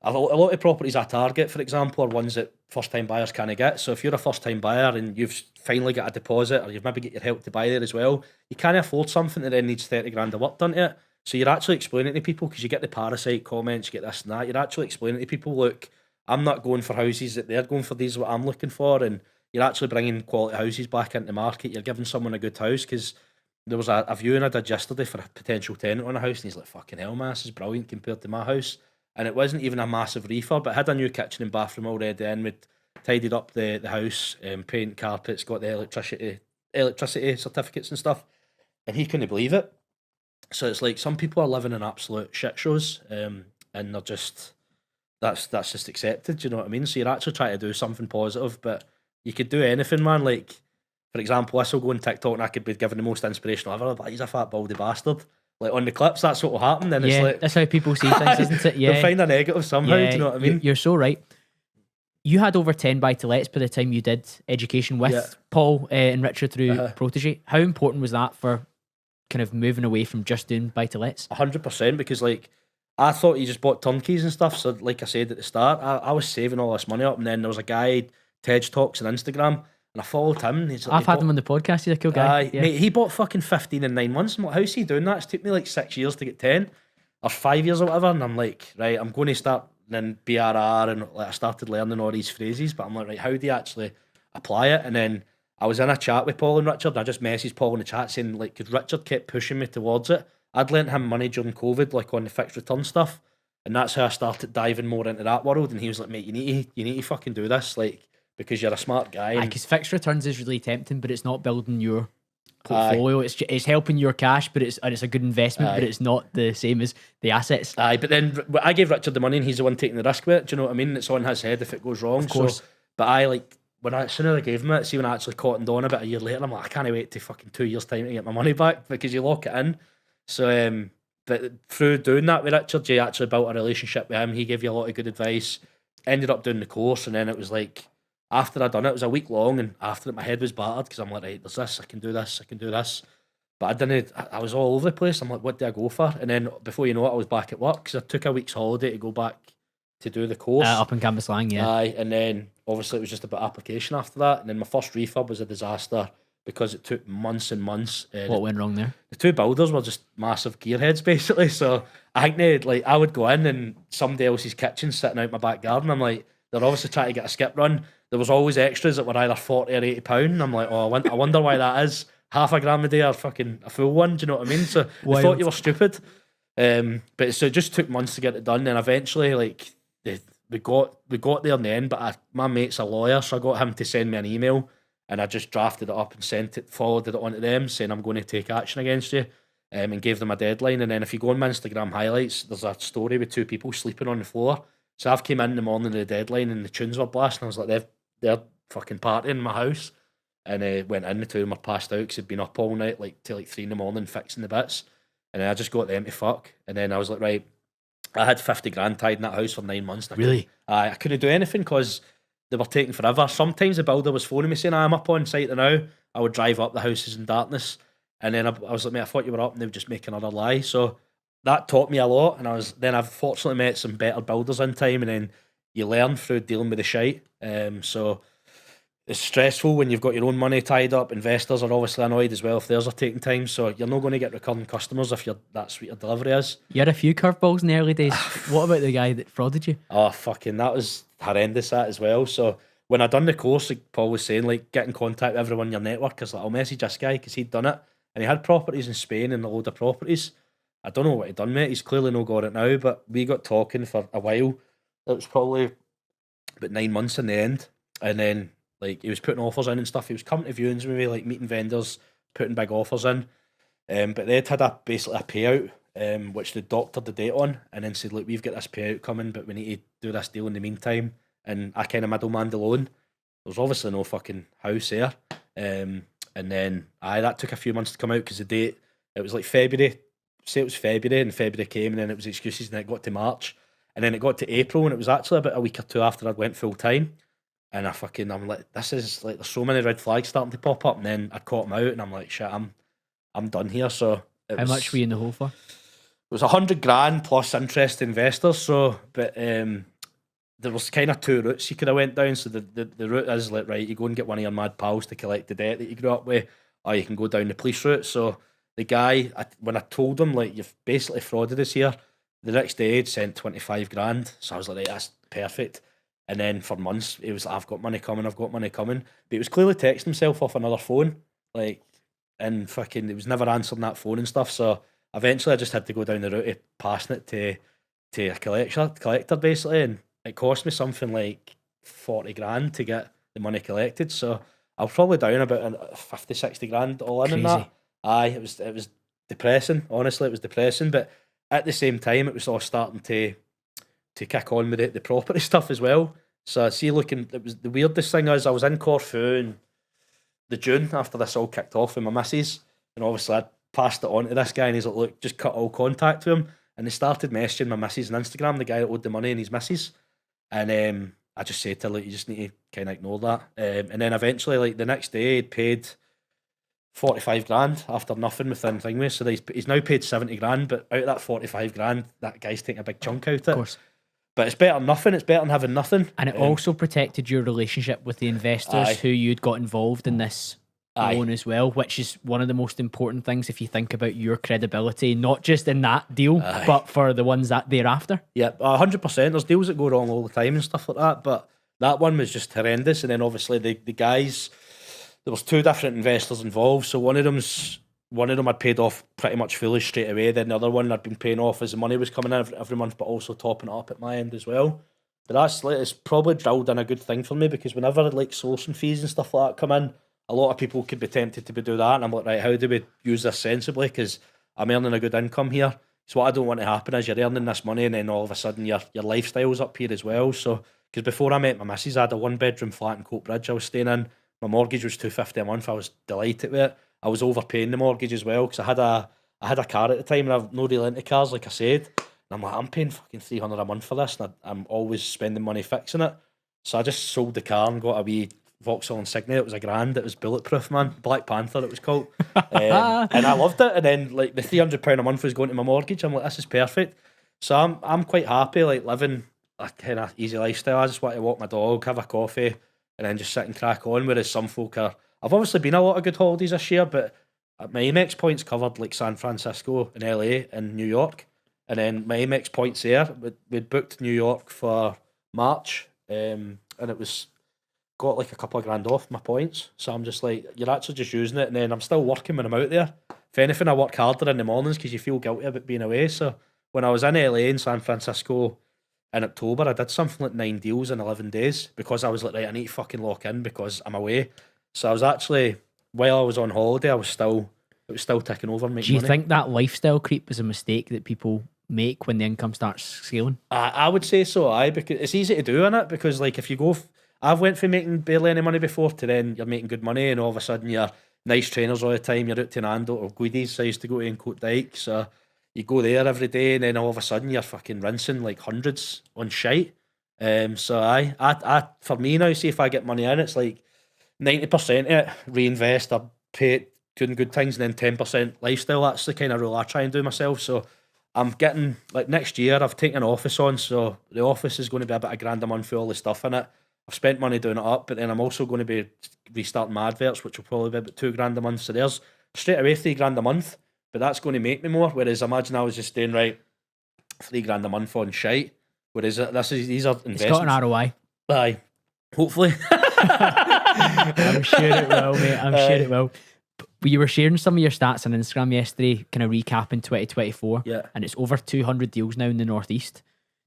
Speaker 1: a lot of properties I target, for example, are ones that first-time buyers can't get. So if you're a first-time buyer and you've finally got a deposit, or you've maybe get your help to buy there as well, you can't afford something that then needs 30 grand of work done to it. So you're actually explaining to people, because you get the parasite comments, you get this and that, you're actually explaining to people, look, I'm not going for houses that they're going for, these are what I'm looking for, and you're actually bringing quality houses back into the market. You're giving someone a good house, because there was a viewing I did yesterday for a potential tenant on a house, and he's like, fucking hell, man, this is brilliant compared to my house. And it wasn't even a massive refurb, but it had a new kitchen and bathroom already in with tidied up the house, paint, carpets, got the electricity certificates and stuff, and he couldn't believe it. So it's like some people are living in absolute shit shows, and they're just that's just accepted. Do you know what I mean? So you're actually trying to do something positive, but you could do anything, man. Like, for example, this will go on TikTok and I could be given the most inspirational ever, but he's a fat baldy bastard. Like on the clips, that's what will happen. Then it's like
Speaker 2: that's how people see things, isn't it? Yeah,
Speaker 1: they'll find a negative somehow. Do you know what I mean?
Speaker 2: You're so right. You had over 10 buy-to-lets by the time you did education with Paul and Richard through Protege. How important was that for kind of moving away from just doing buy-to-lets?
Speaker 1: 100%, because like I thought you just bought turnkeys and stuff. So like I said at the start, I was saving all this money up, and then there was a guy, TED Talks on Instagram, and I followed him.
Speaker 2: I've had him on the podcast. He's a cool guy.
Speaker 1: Mate, he bought fucking 15 in 9 months. I'm like, how's he doing that? It's took me like 6 years to get 10 or 5 years or whatever. And I'm like, right, I'm going to start then BRR, and like I started learning all these phrases. But I'm like, right, how do you actually apply it? And then I was in a chat with Paul and Richard, and I just messaged Paul in the chat saying, like, because Richard kept pushing me towards it. I'd lent him money during COVID, like on the fixed return stuff, and that's how I started diving more into that world. And he was like, mate, you need to fucking do this, like, because you're a smart guy.
Speaker 2: Because fixed returns is really tempting, but it's not building your portfolio. It's helping your cash, but it's a good investment, but it's not the same as the assets.
Speaker 1: But then I gave Richard the money, and he's the one taking the risk with it. Do you know what I mean? It's on his head if it goes wrong.
Speaker 2: Of course.
Speaker 1: So, but I like as soon as I gave him it, see when I actually cottoned on a bit a year later, I'm like, I can't wait to fucking 2 years time to get my money back, because you lock it in. So but through doing that with Richard, you actually built a relationship with him. He gave you a lot of good advice. Ended up doing the course, and then it was like, after I'd done it was a week long, and after it my head was battered, because I'm like, right, there's this, I can do this. But I was all over the place. I'm like, what do I go for? And then before you know it, I was back at work, because I took a week's holiday to go back to do the course.
Speaker 2: Up in Cambuslang, yeah.
Speaker 1: And then obviously it was just about application after that. And then my first refurb was a disaster, because it took months and months.
Speaker 2: What went wrong there?
Speaker 1: The two builders were just massive gearheads, basically. So I think I would go in, and somebody else's kitchen sitting out my back garden. I'm like, they're obviously trying to get a skip run. There was always extras that were either 40 or 80 pound. I'm like, oh, I wonder why that is. Half a gram a day or fucking a full one. Do you know what I mean? So I thought you were stupid. But so it just took months to get it done. And eventually, like, we got there in the end. But my mate's a lawyer, so I got him to send me an email, and I just drafted it up and forwarded it on to them, saying I'm going to take action against you, and gave them a deadline. And then if you go on my Instagram highlights, there's a story with two people sleeping on the floor. So I've came in the morning of the deadline, and the tunes were blasting. I was like, they're fucking partying in my house. And went in, the two of them were passed out because they'd been up all night, like till like 3 a.m. fixing the bits. And then I just got them to fuck. And then I was like, right, I had 50 grand tied in that house for 9 months.
Speaker 2: Really?
Speaker 1: I couldn't do anything because they were taking forever. Sometimes the builder was phoning me saying, I'm up on site now. I would drive up, the house is in darkness. And then I was like, mate, I thought you were up, and they would just make another lie. So that taught me a lot. And I've fortunately met some better builders in time, and then you learn through dealing with the shite. So it's stressful when you've got your own money tied up. Investors are obviously annoyed as well if theirs are taking time. So you're not going to get recurring customers if that's what your delivery is.
Speaker 2: You had a few curveballs in the early days. What about the guy that frauded you?
Speaker 1: Oh, fucking, that was horrendous, that as well. So when I done the course, like Paul was saying, like, get in contact with everyone in your network. Because like, I'll message this guy because he'd done it. And he had properties in Spain and a load of properties. I don't know what he'd done, mate. He's clearly no got it now. But we got talking for a while. It was probably about 9 months in the end. And then, like, he was putting offers in and stuff. He was coming to viewings with me, like meeting vendors, putting big offers in. But they'd had basically a payout, which they doctored the date on, and then said, look, we've got this payout coming, but we need to do this deal in the meantime. And I kind of middleman the loan. There was obviously no fucking house there. And then that took a few months to come out because the date, it was like February. Say it was February, and February came, and then it was excuses, and it got to March. And then it got to April, and it was actually about a week or two after I went full time. And I'm like, this is like, there's so many red flags starting to pop up. And then I caught them out, and I'm like, shit, I'm done here. So
Speaker 2: how much were you in the hole for?
Speaker 1: It was 100 grand plus interest investors. So, but there was kind of two routes you could have went down. So the route is like, right, you go and get one of your mad pals to collect the debt that you grew up with, or you can go down the police route. So the guy, when I told him, like, you've basically frauded us here, the next day he'd sent 25 grand. So I was like, right, that's perfect. And then for months, he was like, I've got money coming. But he was clearly texting himself off another phone. Like, and fucking, he was never answering that phone and stuff. So eventually I just had to go down the route of passing it to a collector basically. And it cost me something like 40 grand to get the money collected. So I was probably down about 50, 60 grand all in that. Aye, it was depressing. Honestly, it was depressing. But at the same time, it was all starting to kick on with the property stuff as well. So I see, it was the weirdest thing is I was in Corfu in the June after this all kicked off with my missus, and obviously I passed it on to this guy, and he's like, look, just cut all contact with him. And they started messaging my missus on Instagram, the guy that owed the money and his missus. And I just said to her, like, you just need to kind of ignore that. And then eventually, like, the next day, he'd paid 45 grand after nothing within Thingway. So he's now paid 70 grand, but out of that 45 grand, that guy's taking a big chunk out of it. Of course. But it's better than nothing. It's better than having nothing.
Speaker 2: And it also protected your relationship with the investors who you'd got involved in this loan as well, which is one of the most important things if you think about your credibility, not just in that deal, but for the ones that thereafter. Yeah, 100%. There's deals that go wrong all the time and stuff like that, but that one was just horrendous. And then obviously the guys, there was 2 different investors involved. So one of them had paid off pretty much fully straight away. Then the other one I'd been paying off as the money was coming in every month, but also topping it up at my end as well. But that's like, it's probably drilled in a good thing for me, because whenever like sourcing fees and stuff like that come in, a lot of people could be tempted to do that. And I'm like, right, how do we use this sensibly? Because I'm earning a good income here. So what I don't want to happen is you're earning this money and then all of a sudden your lifestyle's up here as well. So, because before I met my missus, I had a 1-bedroom flat in Coatbridge I was staying in. My mortgage was $250 a month. I was delighted with it. I was overpaying the mortgage as well, because I had a car at the time, and I've no really into cars, like I said. And I'm like, I'm paying fucking $300 a month for this, and I'm always spending money fixing it. So I just sold the car and got a wee Vauxhall Insignia. It was $1,000. It was bulletproof, man. Black Panther, it was called. And I loved it. And then like the £300 a month was going to my mortgage. I'm like, this is perfect. So I'm quite happy, like living a kind of easy lifestyle. I just want to walk my dog, have a coffee, and then just sit and crack on. Whereas some folk are. I've obviously been a lot of good holidays this year, but my Amex points covered like San Francisco and LA and New York. And then my Amex points there, we'd booked New York for March, and it was got like a couple of grand off my points. So I'm just like, you're actually just using it, and then I'm still working when I'm out there. If anything, I work harder in the mornings because you feel guilty about being away. So when I was in LA and San Francisco in October, I did something like 9 deals in 11 days because I was like, right, I need to fucking lock in because I'm away. So I was actually, while I was on holiday, it was still ticking over. Do you think that lifestyle creep is a mistake that people make when the income starts scaling?
Speaker 1: I would say so, because it's easy to do in it, because like if you go, I've went from making barely any money before to then you're making good money, and all of a sudden you're nice trainers all the time, you're out to Nando or Guidi's, I used to go to in Coat Dyke, so you go there every day, and then all of a sudden you're fucking rinsing like hundreds on shite. So I for me now, see if I get money in, it's like 90% of it reinvest or pay it doing good things, and then 10% lifestyle. That's the kind of rule I try and do myself. So I'm getting, like next year, I've taken an office on, so the office is going to be about $1,000 a month with all the stuff in it. I've spent money doing it up, but then I'm also going to be restarting my adverts, which will probably be about $2,000 a month. So there's straight away $3,000 a month, but that's going to make me more. Whereas imagine I was just doing right $3,000 a month on shite. Whereas these are investments.
Speaker 2: It's got an ROI.
Speaker 1: Aye, hopefully.
Speaker 2: I'm sure it will, mate. I'm sure it will. You were sharing some of your stats on Instagram yesterday, kind of recapping 2024.
Speaker 1: Yeah.
Speaker 2: And it's over 200 deals now in the Northeast.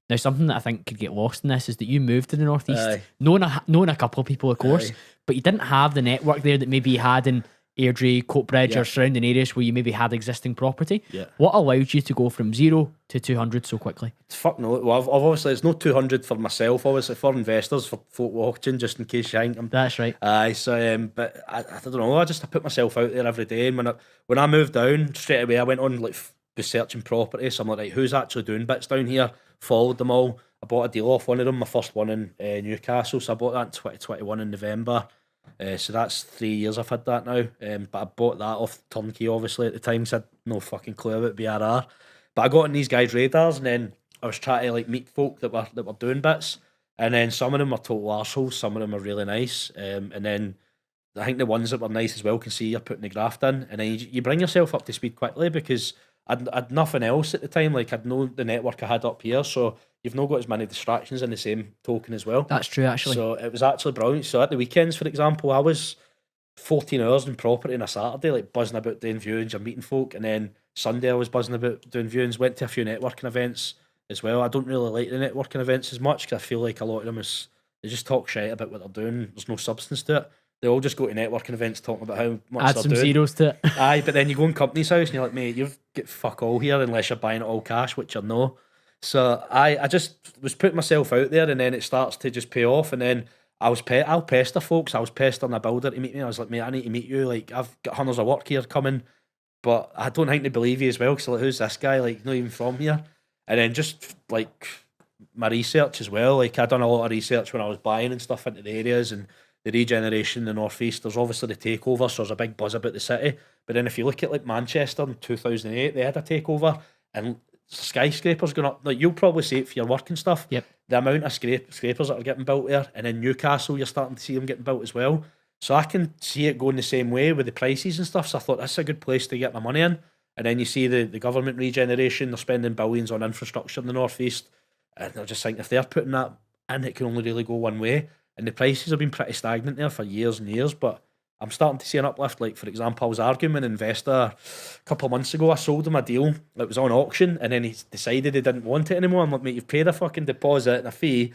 Speaker 2: Now, something that I think could get lost in this is that you moved to the Northeast, knowing a couple of people, of course, but you didn't have the network there that maybe you had in Airdrie, Coatbridge, or surrounding areas where you maybe had existing property.
Speaker 1: Yeah.
Speaker 2: What allowed you to go from 0 to 200 so quickly?
Speaker 1: Fuck no. Well, I've obviously, it's not 200 for myself, obviously for investors, for folk watching, just in case you think I'm...
Speaker 2: That's right.
Speaker 1: So, but I don't know, I put myself out there every day, and when I moved down, straight away I went on like researching property, so I'm like, right, who's actually doing bits down here? Followed them all. I bought a deal off one of them, my first one in Newcastle, so I bought that in 2021 in November. So that's 3 years I've had that now. But I bought that off turnkey, obviously, at the time, so I had no fucking clue about BRR. But I got on these guys' radars, and then I was trying to like meet folk that were doing bits, and then some of them were total arseholes, some of them are really nice. And then I think the ones that were nice as well can see you're putting the graft in, and then you bring yourself up to speed quickly, because I'd nothing else at the time. Like, I'd known the network I had up here, so you've not got as many distractions in the same token as well.
Speaker 2: That's true, actually.
Speaker 1: So it was actually brilliant. So at the weekends, for example, I was 14 hours in property on a Saturday, like buzzing about doing viewings or meeting folk, and then Sunday I was buzzing about doing viewings, went to a few networking events as well. I don't really like the networking events as much because I feel like a lot of them is They just talk shit about what they're doing. There's no substance to it. They all just go to networking events talking about how much
Speaker 2: Add
Speaker 1: they're
Speaker 2: some
Speaker 1: doing.
Speaker 2: zeros to it.
Speaker 1: Aye, but then you go in company's house and you're like, mate, you've got fuck all here unless you're buying it all cash, which you're no. So I just was putting myself out there, and then it starts to just pay off. And then I'll pester folks. I was pestering a builder to meet me. I was like, mate, I need to meet you. Like, I've got hundreds of work here coming, but I don't think they believe you as well. Because like, who's this guy? Like, not even from here. And then just like my research as well. Like, I done a lot of research when I was buying and stuff into the areas and the regeneration in the North East. There's obviously the takeover, so there's a big buzz about the city. But then if you look at like Manchester in 2008, they had a takeover and skyscrapers going up. Like, you'll probably see it for your work and stuff.
Speaker 2: Yep.
Speaker 1: The amount of scrapers that are getting built there, and in Newcastle, you're starting to see them getting built as well. So I can see it going the same way with the prices and stuff. So I thought that's a good place to get my money in. And then you see the government regeneration, they're spending billions on infrastructure in the North East. And I just think if they're putting that in, it can only really go one way. And the prices have been pretty stagnant there for years and years, but I'm starting to see an uplift. Like, for example, I was arguing with an investor a couple of months ago. I sold him a deal that was on auction, and then he decided he didn't want it anymore. I'm like, mate, you've paid a fucking deposit and a fee.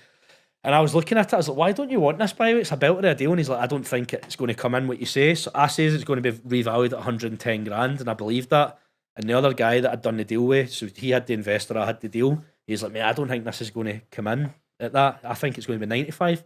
Speaker 1: And I was looking at it, I was like, why don't you want this, by the way? It's a belter deal. And he's like, I don't think it's going to come in what you say. So I says it's going to be revalued at 110 grand, and I believed that. And the other guy that I'd done the deal with, so he had the investor, I had the deal. He's like, mate, I don't think this is going to come in at that. I think it's going to be 95.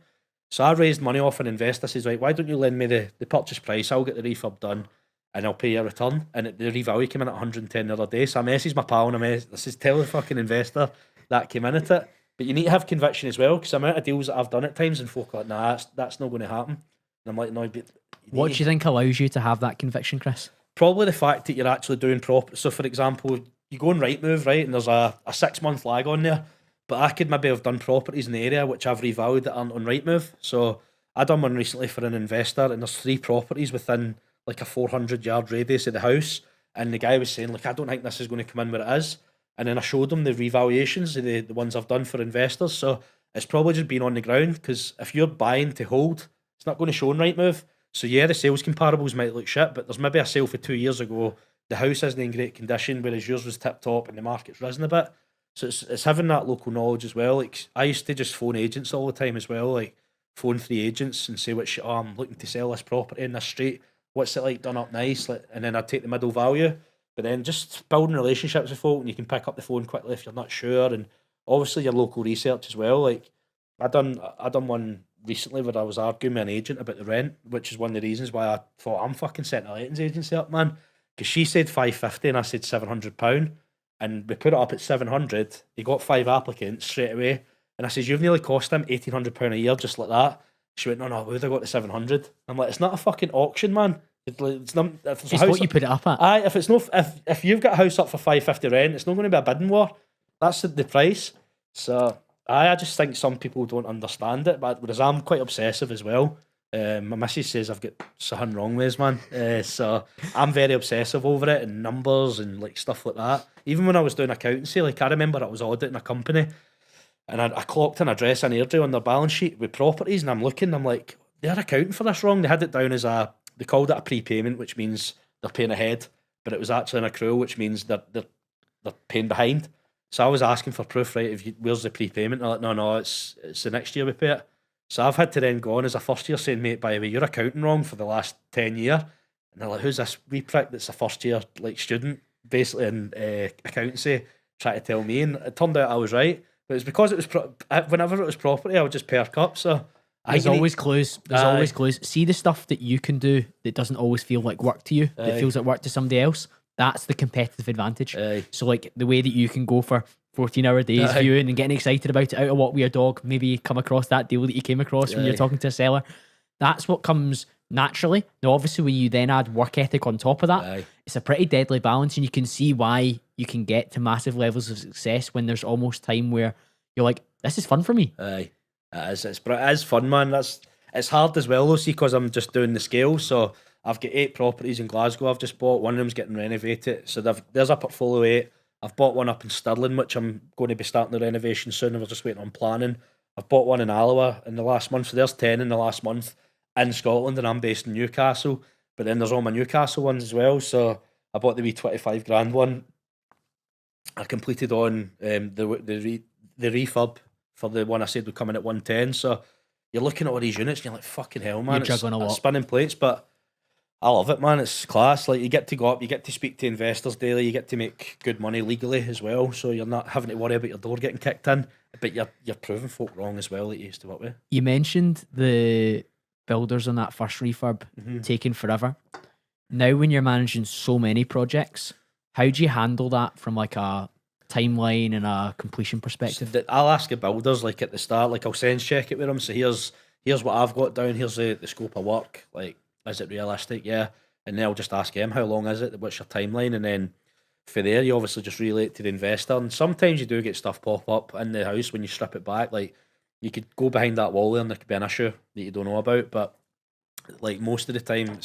Speaker 1: So I raised money off an investor. Says, right, why don't you lend me the purchase price? I'll get the refurb done and I'll pay you a return. And the revalue came in at 110 the other day. So I messaged my pal and I says, tell the fucking investor that came in at it. But you need to have conviction as well, because the amount of deals that I've done at times and folk are like, nah, that's not going to happen. And I'm like, no, but
Speaker 2: what do you think allows you to have that conviction, Kris?
Speaker 1: Probably the fact that you're actually doing proper. So, for example, you go on Rightmove, right, and there's a 6-month lag on there. But I could maybe have done properties in the area which I've revalued that aren't on Rightmove. So I done one recently for an investor, and there's 3 properties within like a 400-yard radius of the house. And the guy was saying, like, I don't think this is going to come in where it is. And then I showed him the revaluations of the ones I've done for investors. So it's probably just been on the ground, because if you're buying to hold, it's not going to show on Rightmove. So yeah, the sales comparables might look shit, but there's maybe a sale for 2 years ago. The house isn't in great condition, whereas yours was tip top and the market's risen a bit. So it's having that local knowledge as well. Like, I used to just phone agents all the time as well, like phone 3 agents and say, I'm looking to sell this property in this street. What's it like done up nice? Like, and then I'd take the middle value. But then just building relationships with folk, and you can pick up the phone quickly if you're not sure. And obviously your local research as well. Like, I done one recently where I was arguing with an agent about the rent, which is one of the reasons why I thought I'm fucking setting a lettings agency up, man. Because she said 550 and I said £700. And we put it up at 700. He got 5 applicants straight away. And I says, you've nearly cost him £1,800 a year just like that. She went, no, we would have got to 700. I'm like, it's not a fucking auction, man. It's not. If
Speaker 2: it's what you put it up at.
Speaker 1: Aye, if you've got a house up for 550 rent, it's not going to be a bidding war. That's the price. So I just think some people don't understand it. But whereas I'm quite obsessive as well. My missus says I've got something wrong with us, man. So I'm very obsessive over it, and numbers and like stuff like that. Even when I was doing accountancy, like I remember I was auditing a company, and I clocked an address and airdrop on their balance sheet with properties, and I'm looking, I'm like, they're accounting for this wrong. They had it down as they called it a prepayment, which means they're paying ahead, but it was actually an accrual, which means they're paying behind. So I was asking for proof, right? Where's the prepayment? And they're like, no, it's the next year we pay it. So I've had to then go on as a first year saying, mate, by the way, you're accounting wrong for the last 10 years. And they're like, who's this wee prick that's a first year like student basically in accountancy trying to tell me? And it turned out I was right. But it's because it was whenever it was property, I would just perk up. So
Speaker 2: there's always clues. There's always clues. See the stuff that you can do that doesn't always feel like work to you, that feels like work to somebody else. That's the competitive advantage. So like the way that you can go for 14-hour days viewing and getting excited about it out of what with your dog, maybe come across that deal that you came across when you're talking to a seller. That's what comes naturally. Now, obviously, when you then add work ethic on top of that, it's a pretty deadly balance, and you can see why you can get to massive levels of success when there's almost time where you're like, this is fun for me.
Speaker 1: It is fun, man. It's hard as well, though, see, because I'm just doing the scale. So I've got 8 properties in Glasgow I've just bought. One of them's getting renovated. So there's a portfolio of 8. I've bought one up in Stirling, which I'm going to be starting the renovation soon, and we're just waiting on planning. I've bought one in Alloa in the last month, so there's 10 in the last month in Scotland, and I'm based in Newcastle. But then there's all my Newcastle ones as well. So I bought the wee 25 grand one. I completed on the refurb for the one I said would come in at 110. So you're looking at all these units and you're like, fucking hell, man.
Speaker 2: You're juggling a lot.
Speaker 1: Spinning plates, but I love it, man. It's class. Like, you get to go up, you get to speak to investors daily, you get to make good money legally as well. So you're not having to worry about your door getting kicked in, but you're proving folk wrong as well that you used to work with.
Speaker 2: You mentioned the builders on that first refurb taking forever. Now, when you're managing so many projects, how do you handle that from like a timeline and a completion perspective?
Speaker 1: So I'll ask the builders like at the start, like I'll sense check it with them. So here's what I've got down. Here's the scope of work. Like, is it realistic? Yeah. And then I'll just ask him, how long is it? What's your timeline? And then for there, you obviously just relate it to the investor. And sometimes you do get stuff pop up in the house when you strip it back. Like, you could go behind that wall there and there could be an issue that you don't know about. But like most of the time,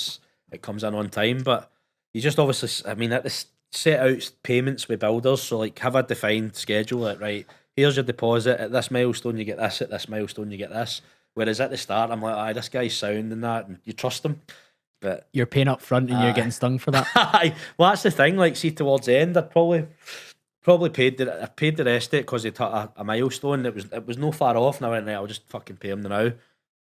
Speaker 1: it comes in on time. But you just obviously, I mean, at the set out payments with builders. So like, have a defined schedule. Like, right, here's your deposit. At this milestone, you get this. At this milestone, you get this. Whereas at the start, I'm like, aye, this guy's sound and that, and you trust him. But
Speaker 2: you're paying up front and you're getting stung for that.
Speaker 1: Well, that's the thing. Like, see, towards the end, I'd probably paid the rest of it because they took a milestone. It was no far off, and I went, right, I'll just fucking pay him now.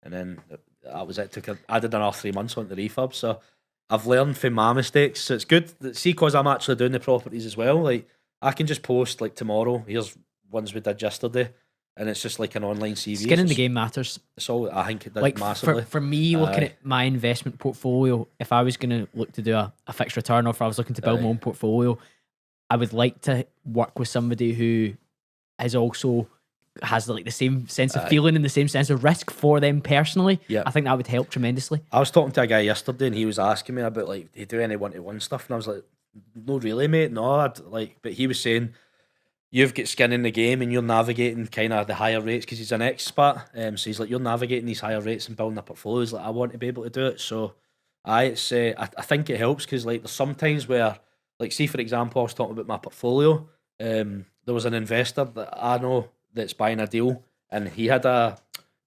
Speaker 1: And then that was it. I did another 3 months on the refurb. So I've learned from my mistakes. So it's good. See, because I'm actually doing the properties as well. Like, I can just post like tomorrow. Here's ones we did yesterday. And it's just like an online CV.
Speaker 2: Skin in the game matters.
Speaker 1: It's all, I think it did
Speaker 2: like
Speaker 1: massively.
Speaker 2: For me, looking at my investment portfolio, if I was going to look to do a fixed return, or if I was looking to build my own portfolio, I would like to work with somebody who has like the same sense of feeling and the same sense of risk for them personally.
Speaker 1: Yeah.
Speaker 2: I think that would help tremendously.
Speaker 1: I was talking to a guy yesterday and he was asking me about like, do you do any one-to-one stuff? And I was like, no really, mate. No, but he was saying, you've got skin in the game and you're navigating kind of the higher rates because he's an expert. So he's like, you're navigating these higher rates and building a portfolio. He's like, I want to be able to do it. So I think it helps because like there's sometimes where, like, see for example, I was talking about my portfolio. There was an investor that I know that's buying a deal, and he had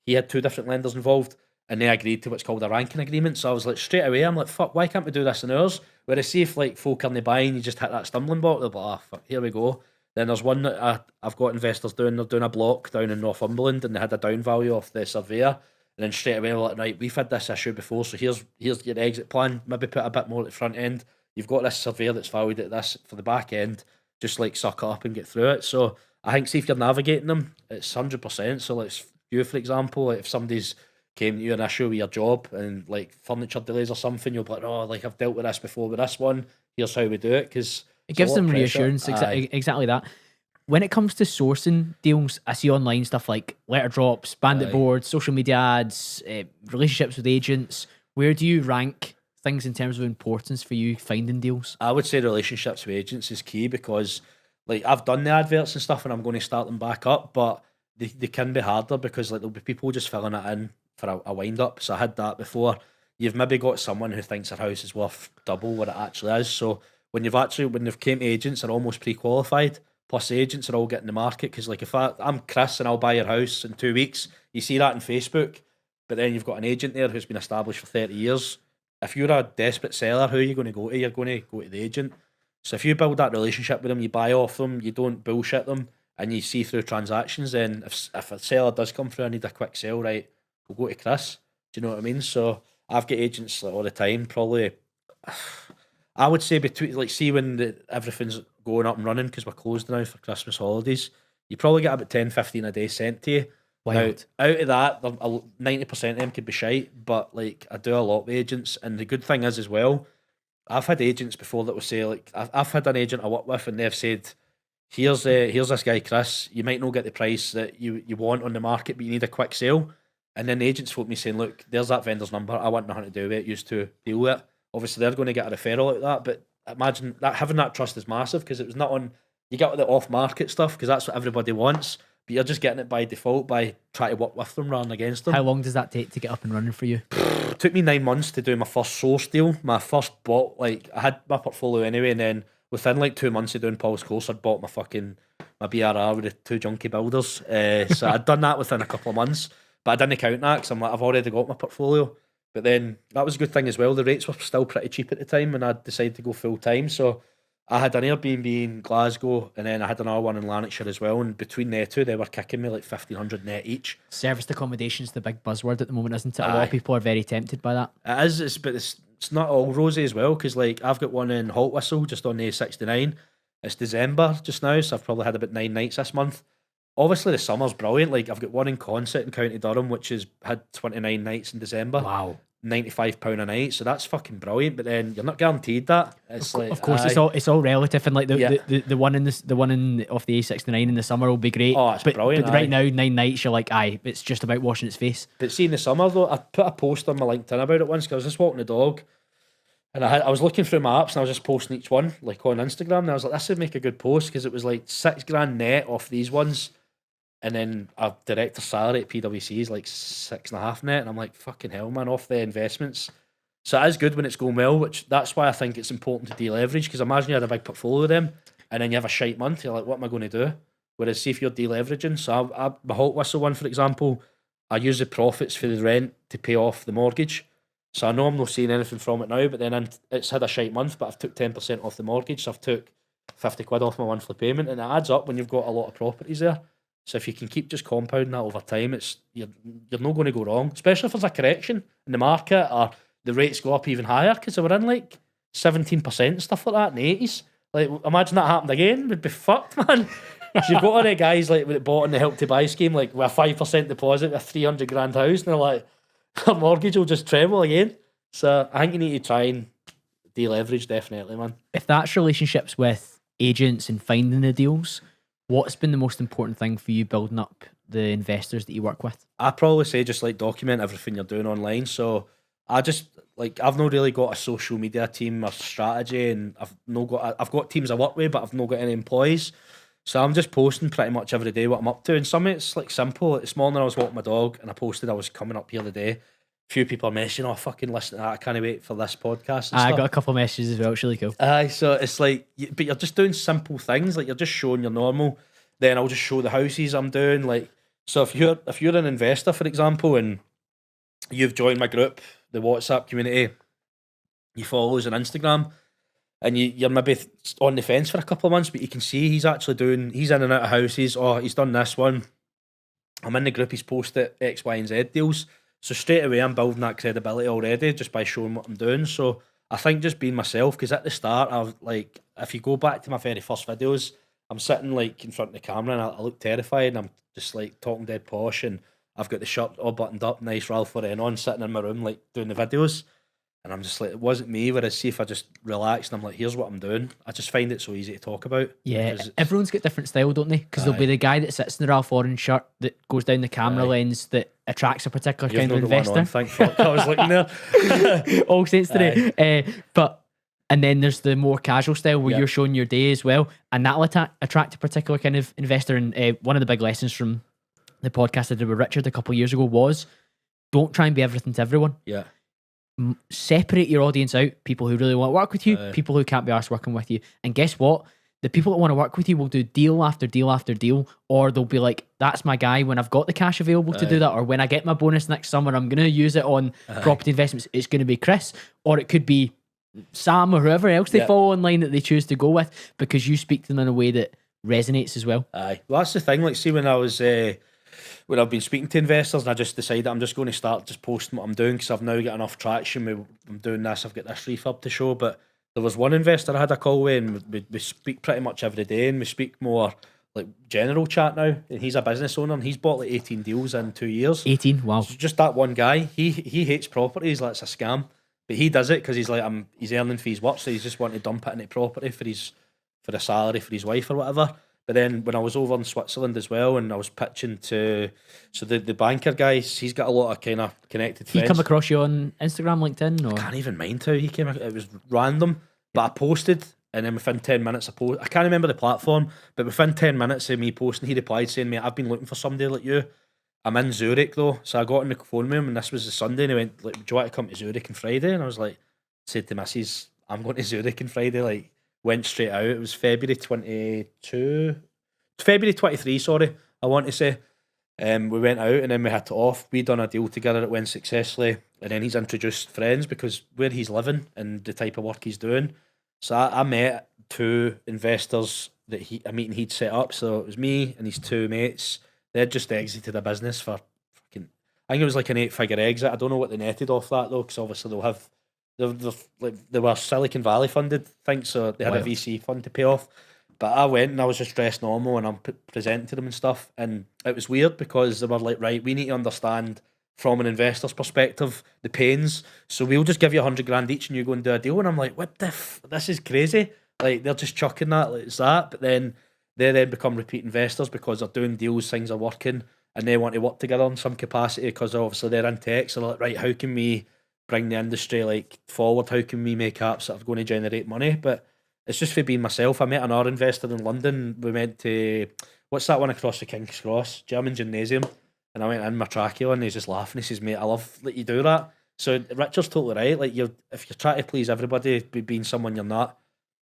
Speaker 1: 2 different lenders involved, and they agreed to what's called a ranking agreement. So I was like, straight away, I'm like, fuck, why can't we do this in ours? Whereas see if like folk aren't buying, you just hit that stumbling block. They're like, oh fuck, here we go. Then there's one that I've got investors doing. They're doing a block down in Northumberland, and they had a down value off the surveyor. And then straight away, we're like, right, we've had this issue before, so here's your exit plan. Maybe put a bit more at the front end. You've got this surveyor that's valued at this for the back end. Just like suck it up and get through it. So I think, see if you're navigating them, it's 100%. So like you, for example, like if somebody's came to you an issue with your job and like furniture delays or something, you'll be like, oh, like I've dealt with this before with this one. Here's how we do it, because
Speaker 2: it gives them reassurance. Exactly that. When it comes to sourcing deals, I see online stuff like letter drops, bandit boards, social media ads, relationships with agents. Where do you rank things in terms of importance for you finding deals?
Speaker 1: I would say relationships with agents is key because like I've done the adverts and stuff and I'm going to start them back up, but they can be harder because like there'll be people just filling it in for a wind up. So I had that before. You've maybe got someone who thinks their house is worth double what it actually is. So when they've came to agents, they're almost pre-qualified. Plus the agents are all getting the market because like if I'm Kris and I'll buy your house in 2 weeks, you see that on Facebook, but then you've got an agent there who's been established for 30 years. If you're a desperate seller, who are you going to go to? You're going to go to the agent. So if you build that relationship with them, you buy off them, you don't bullshit them, and you see through transactions, then if a seller does come through, I need a quick sale, right, we'll go to Kris. Do you know what I mean? So I've got agents like all the time, probably, I would say between, like, see when everything's going up and running, because we're closed now for Christmas holidays, you probably get about 10, 15 a day sent to you. Now, out of that, 90% of them could be shite, but like I do a lot with agents, and the good thing is as well, I've had agents before that will say like I've had an agent I work with, and they've said, here's this guy Kris, you might not get the price that you want on the market, but you need a quick sale. And then the agents phone me saying, look, there's that vendor's number, I want nothing to do with it, used to deal with it. Obviously they're going to get a referral like that, but imagine that having that trust is massive, because it was not on, you get the off market stuff because that's what everybody wants. But you're just getting it by default by trying to work with them rather than against them.
Speaker 2: How long does that take to get up and running for you?
Speaker 1: It took me 9 months to do my first source deal. My first bought, like, I had my portfolio anyway, and then within like 2 months of doing Paul's course, I'd bought my BRR with the 2 junkie builders. So I'd done that within a couple of months, but I didn't count that because I'm like, I've already got my portfolio. But then that was a good thing as well. The rates were still pretty cheap at the time, and I decided to go full time. So I had an Airbnb in Glasgow, and then I had another one in Lanarkshire as well. And between the two, they were kicking me like 1,500 net each.
Speaker 2: Serviced accommodation's the big buzzword at the moment, isn't it? A lot of people are very tempted by that.
Speaker 1: It is, but it's not all rosy as well, because like I've got one in Hot Whistle just on the A69. It's December just now, so I've probably had about 9 nights this month. Obviously, the summer's brilliant. Like I've got one in Consett in County Durham, which has had 29 nights in December.
Speaker 2: Wow.
Speaker 1: £95 a night, so that's fucking brilliant. But then you're not guaranteed that. It's
Speaker 2: of course, it's all relative, and like the one in the one in off the A69 in the summer will be great.
Speaker 1: Oh, it's brilliant.
Speaker 2: But right now, 9 nights, you're like, aye, it's just about washing its face.
Speaker 1: But see, in the summer though, I put a post on my LinkedIn about it once, because I was just walking the dog, and I was looking through my apps, and I was just posting each one like on Instagram, and I was like, this would make a good post, because it was like £6,000 net off these ones. And then a director's salary at PwC is like 6.5 net, and I'm like, fucking hell, man, off the investments. So it is good when it's going well, which that's why I think it's important to deleverage, because imagine you had a big portfolio of them, and then you have a shite month, you're like, what am I going to do? Whereas, see if you're deleveraging, so my Hot Whistle one, for example, I use the profits for the rent to pay off the mortgage. So I know I'm not seeing anything from it now, but then it's had a shite month, but I've took 10% off the mortgage, so I've took 50 quid off my monthly payment, and it adds up when you've got a lot of properties there. So if you can keep just compounding that over time, you're not going to go wrong, especially if there's a correction in the market or the rates go up even higher, because they were in like 17% stuff like that in the 80s. Like, imagine that happened again, we'd be fucked, man. So you've got all the guys like that bought in the Help to Buy scheme, like with a 5% deposit, with a 300 grand house, and they're like, their mortgage will just tremble again. So I think you need to try and deleverage, definitely, man.
Speaker 2: If that's relationships with agents and finding the deals, what's been the most important thing for you building up the investors that you work with?
Speaker 1: I'd probably say just like document everything you're doing online. So I've not really got a social media team or strategy, and I've got teams I work with, but I've not got any employees. So I'm just posting pretty much every day what I'm up to. And some of it's like simple. This morning I was walking my dog, and I posted I was coming up here today. A few people are messaging, oh, fucking listen to that, I can't wait for this podcast.
Speaker 2: I got a couple of messages as well, it's really cool.
Speaker 1: So it's like, but you're just doing simple things, like you're just showing your normal. Then I'll just show the houses I'm doing. Like, so if you're an investor, for example, and you've joined my group, the WhatsApp community, you follow us on Instagram, and you're maybe on the fence for a couple of months, but you can see he's in and out of houses. Oh, he's done this one. I'm in the group, he's posted X, Y, and Z deals. So straight away, I'm building that credibility already just by showing what I'm doing. So I think just being myself, because at the start, if you go back to my very first videos, I'm sitting like in front of the camera, and I look terrified, and I'm just like talking dead posh, and I've got the shirt all buttoned up, nice Ralph Lauren on, sitting in my room like doing the videos. And I'm just like, it wasn't me. Whereas see if I just relaxed and I'm like, here's what I'm doing, I just find it so easy to talk about.
Speaker 2: Yeah, everyone's got different style, don't they? Because there'll be the guy that sits in the Ralph Lauren shirt that goes down the camera lens that attracts a particular kind of investor.
Speaker 1: Thank fuck, I was looking there.
Speaker 2: All sense today. And then there's the more casual style where you're showing your day as well, and that'll attract a particular kind of investor. And one of the big lessons from the podcast I did with Richard a couple of years ago was, don't try and be everything to everyone.
Speaker 1: Yeah.
Speaker 2: Separate your audience out. People who really want to work with you, people who can't be arsed working with you. And guess what? The people that want to work with you will do deal after deal after deal, or they'll be like, that's my guy when I've got the cash available to do that, or when I get my bonus next summer, I'm going to use it on property investments. It's going to be Kris, or it could be Sam, or whoever else they follow online that they choose to go with, because you speak to them in a way that resonates as well.
Speaker 1: Well, that's the thing. Like, see, when I've been speaking to investors, and I just decided I'm just going to start just posting what I'm doing, because I've now got enough traction. I'm doing this, I've got this refurb to show. But there was one investor I had a call with, and we speak pretty much every day, and we speak more like general chat now. And he's a business owner, and he's bought like 18 deals in 2 years. 18, wow. So just that one guy, he hates properties, like it's a scam. But he does it because he's like, he's earning for his work, so he's just wanting to dump it into property for a salary for his wife or whatever. But then when I was over in Switzerland as well, and I was pitching to the banker guys, he's got a lot of kind of connected friends. He come across you on Instagram, LinkedIn? Or? I can't even mind how he came. It was random, but I posted, and then within 10 minutes I can't remember the platform, but within 10 minutes of me posting, he replied saying, mate, I've been looking for somebody like you. I'm in Zurich though. So I got on the phone with him, and this was the Sunday, and he went, like, do you want to come to Zurich on Friday? And I was like, said to Mrs, I'm going to Zurich on Friday, like, went straight out. It was February 23, sorry, I want to say. We went out, and then we had to off. We done a deal together, it went successfully, and then he's introduced friends because where he's living and the type of work he's doing. So I met two investors that a meeting he'd set up. So it was me and his two mates. They had just exited a business for fucking, I think it was like an 8-figure exit. I don't know what they netted off that though, because obviously they were Silicon Valley funded, I think, so they had a VC fund to pay off. But I went and I was just dressed normal and I'm presenting to them and stuff. And it was weird because they were like, right, we need to understand from an investor's perspective the pains. So we'll just give you 100 grand each and you go and do a deal. And I'm like, what the this is crazy. Like, they're just chucking that like it's that. But then they then become repeat investors because they're doing deals, things are working, and they want to work together in some capacity because obviously they're in tech. So they're like, right, how can we bring the industry like forward? How can we make apps that are going to generate money? But it's just for being myself. I met another investor in London. We went to, what's that one across the King's Cross? German Gymnasium. And I went in my trachea and he's just laughing. He says, mate, I love that you do that. So Richard's totally right. Like, if you're trying to please everybody, being someone you're not,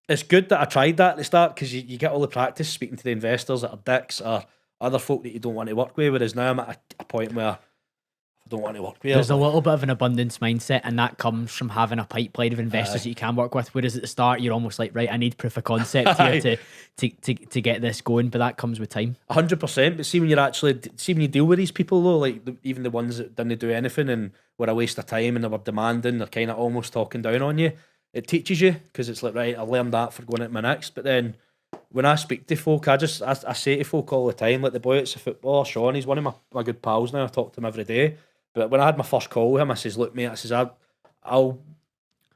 Speaker 1: it's good that I tried that at the start because you get all the practice speaking to the investors that are dicks or other folk that you don't want to work with. Whereas now I'm at a point where I don't want to work with.
Speaker 2: There's a little bit of an abundance mindset, and that comes from having a pipeline of investors that you can work with. Whereas at the start, you're almost like, right, I need proof of concept here to get this going. But that comes with time.
Speaker 1: 100%. But see when you deal with these people though, like even the ones that didn't do anything and were a waste of time and they were demanding, they're kind of almost talking down on you. It teaches you because it's like, right, I learned that for going at my next. But then when I speak to folk, I say to folk all the time, like the boy that's a footballer, Sean, he's one of my good pals now. I talk to him every day. But when I had my first call with him, I says, look, mate, I says, I'll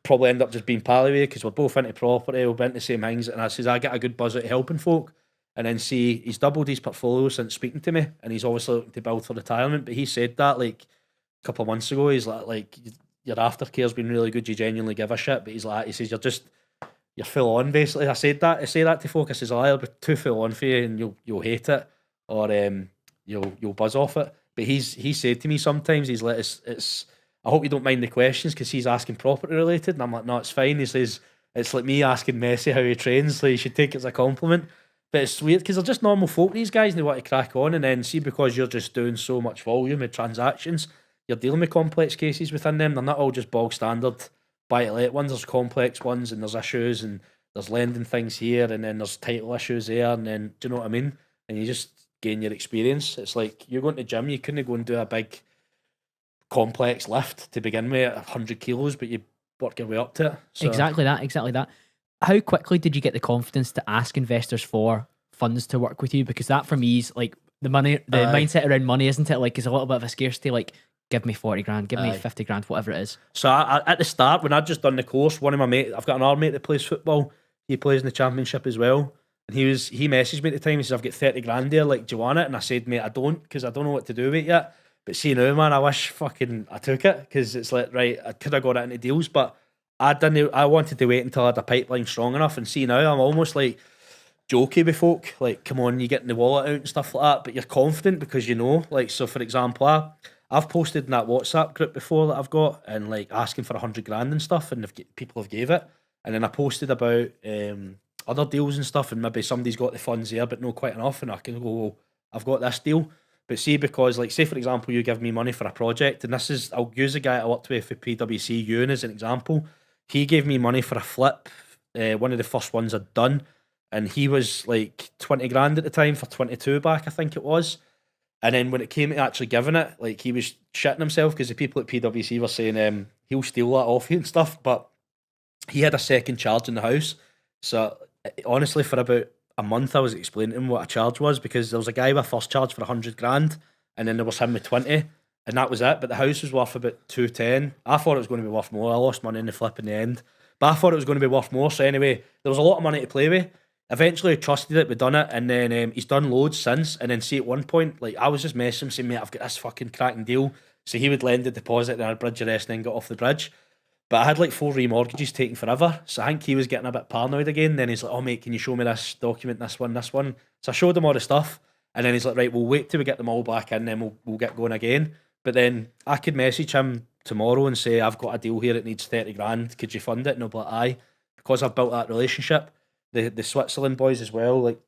Speaker 1: probably end up just being pally with you because we're both into property, we're into the same things. And I says, I get a good buzz out of helping folk. And then see, he's doubled his portfolio since speaking to me. And he's obviously looking to build for retirement. But he said that like a couple of months ago. He's like your aftercare's been really good. You genuinely give a shit. But he says, you're full on basically. I say that to folk. I says, I'll be too full on for you and you'll hate it or you'll buzz off it. But he said to me sometimes, he's like, it's I hope you don't mind the questions because he's asking property related. And I'm like, no, it's fine. He says, it's like me asking Messi how he trains, so you should take it as a compliment. But it's weird because they're just normal folk, these guys, and they want to crack on. And then see, because you're just doing so much volume of transactions, you're dealing with complex cases within them. They're not all just bog standard buy-to-let ones. There's complex ones and there's issues and there's lending things here and then there's title issues there. And then, do you know what I mean? And you just gain your experience. It's like you're going to the gym, you couldn't go and do a big complex lift to begin with at 100 kilos, but you work your way up to it. So. Exactly
Speaker 2: that. How quickly did you get the confidence to ask investors for funds to work with you? Because that for me is like the mindset around money, isn't it? Like, it's a little bit of a scarcity, like, give me 40 grand, give me 50 grand, whatever it is.
Speaker 1: So I, at the start, when I'd just done the course, one of my mates, I've got another mate that plays football, he plays in the championship as well. And he messaged me at the time, he said, I've got 30 grand there, like, do you want it? And I said, mate, I don't, because I don't know what to do with it yet. But see now, man, I wish fucking I took it, because it's like, right, I could have got it into deals, but I wanted to wait until I had a pipeline strong enough. And see now, I'm almost like jokey with folk, like, come on, you getting the wallet out and stuff like that, but you're confident because you know, like, so for example, I've posted in that WhatsApp group before that I've got, and like asking for 100 grand and stuff, and people have gave it. And then I posted about other deals and stuff, and maybe somebody's got the funds there but not quite enough, and I can go, well, I've got this deal. But see, because like, say for example, you give me money for a project, and this is, I'll use a guy I worked with for PwC, Ewan, as an example. He gave me money for a flip, one of the first ones I'd done, and he was like 20 grand at the time for 22 back, I think it was. And then when it came to actually giving it, like, he was shitting himself because the people at PwC were saying he'll steal that off you and stuff. But he had a second charge in the house. So honestly, for about a month, I was explaining to him what a charge was, because there was a guy with a first charge for 100 grand, and then there was him with 20, and that was it. But the house was worth about 210. I thought it was going to be worth more. I lost money in the flip in the end, but I thought it was going to be worth more. So anyway, there was a lot of money to play with. Eventually I trusted it, we done it, and then he's done loads since. And then see, at one point, like, I was just messing him saying, mate, I've got this fucking cracking deal. So he would lend the deposit and I'd bridge the rest and then get off the bridge. But I had like 4 remortgages taking forever, so I think he was getting a bit paranoid again. Then he's like, oh mate, can you show me this document, this one? So I showed him all the stuff, and then he's like, right, we'll wait till we get them all back in, then we'll get going again. But then I could message him tomorrow and say, I've got a deal here, it needs 30 grand, could you fund it? And he'll be like, aye. Because I've built that relationship. The Switzerland boys as well, like,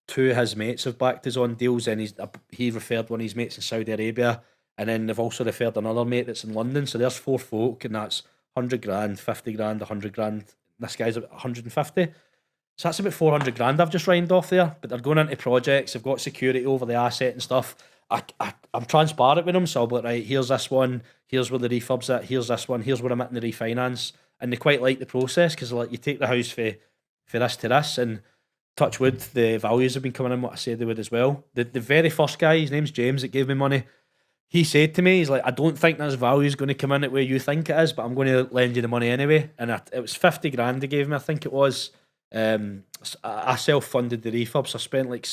Speaker 1: 2 of his mates have backed us on deals, and he referred one of his mates in Saudi Arabia, and then they've also referred another mate that's in London. So there's 4 folk, and that's 100 grand, 50 grand, 100 grand. This guy's at 150. So that's about 400 grand I've just rhymed off there. But they're going into projects, they've got security over the asset and stuff. I'm transparent with them, so I'll be like, right, here's this one, here's where the refub's at, here's this one, here's where I'm at in the refinance. And they quite like the process because like, you take the house for this to this, and touch wood, the values have been coming in what I said they would as well. The very first guy, his name's James, that gave me money, he said to me, he's like, I don't think this value is going to come in at where you think it is, but I'm going to lend you the money anyway. And it was 50 grand they gave me, I think it was. I self-funded the refurb, so I spent like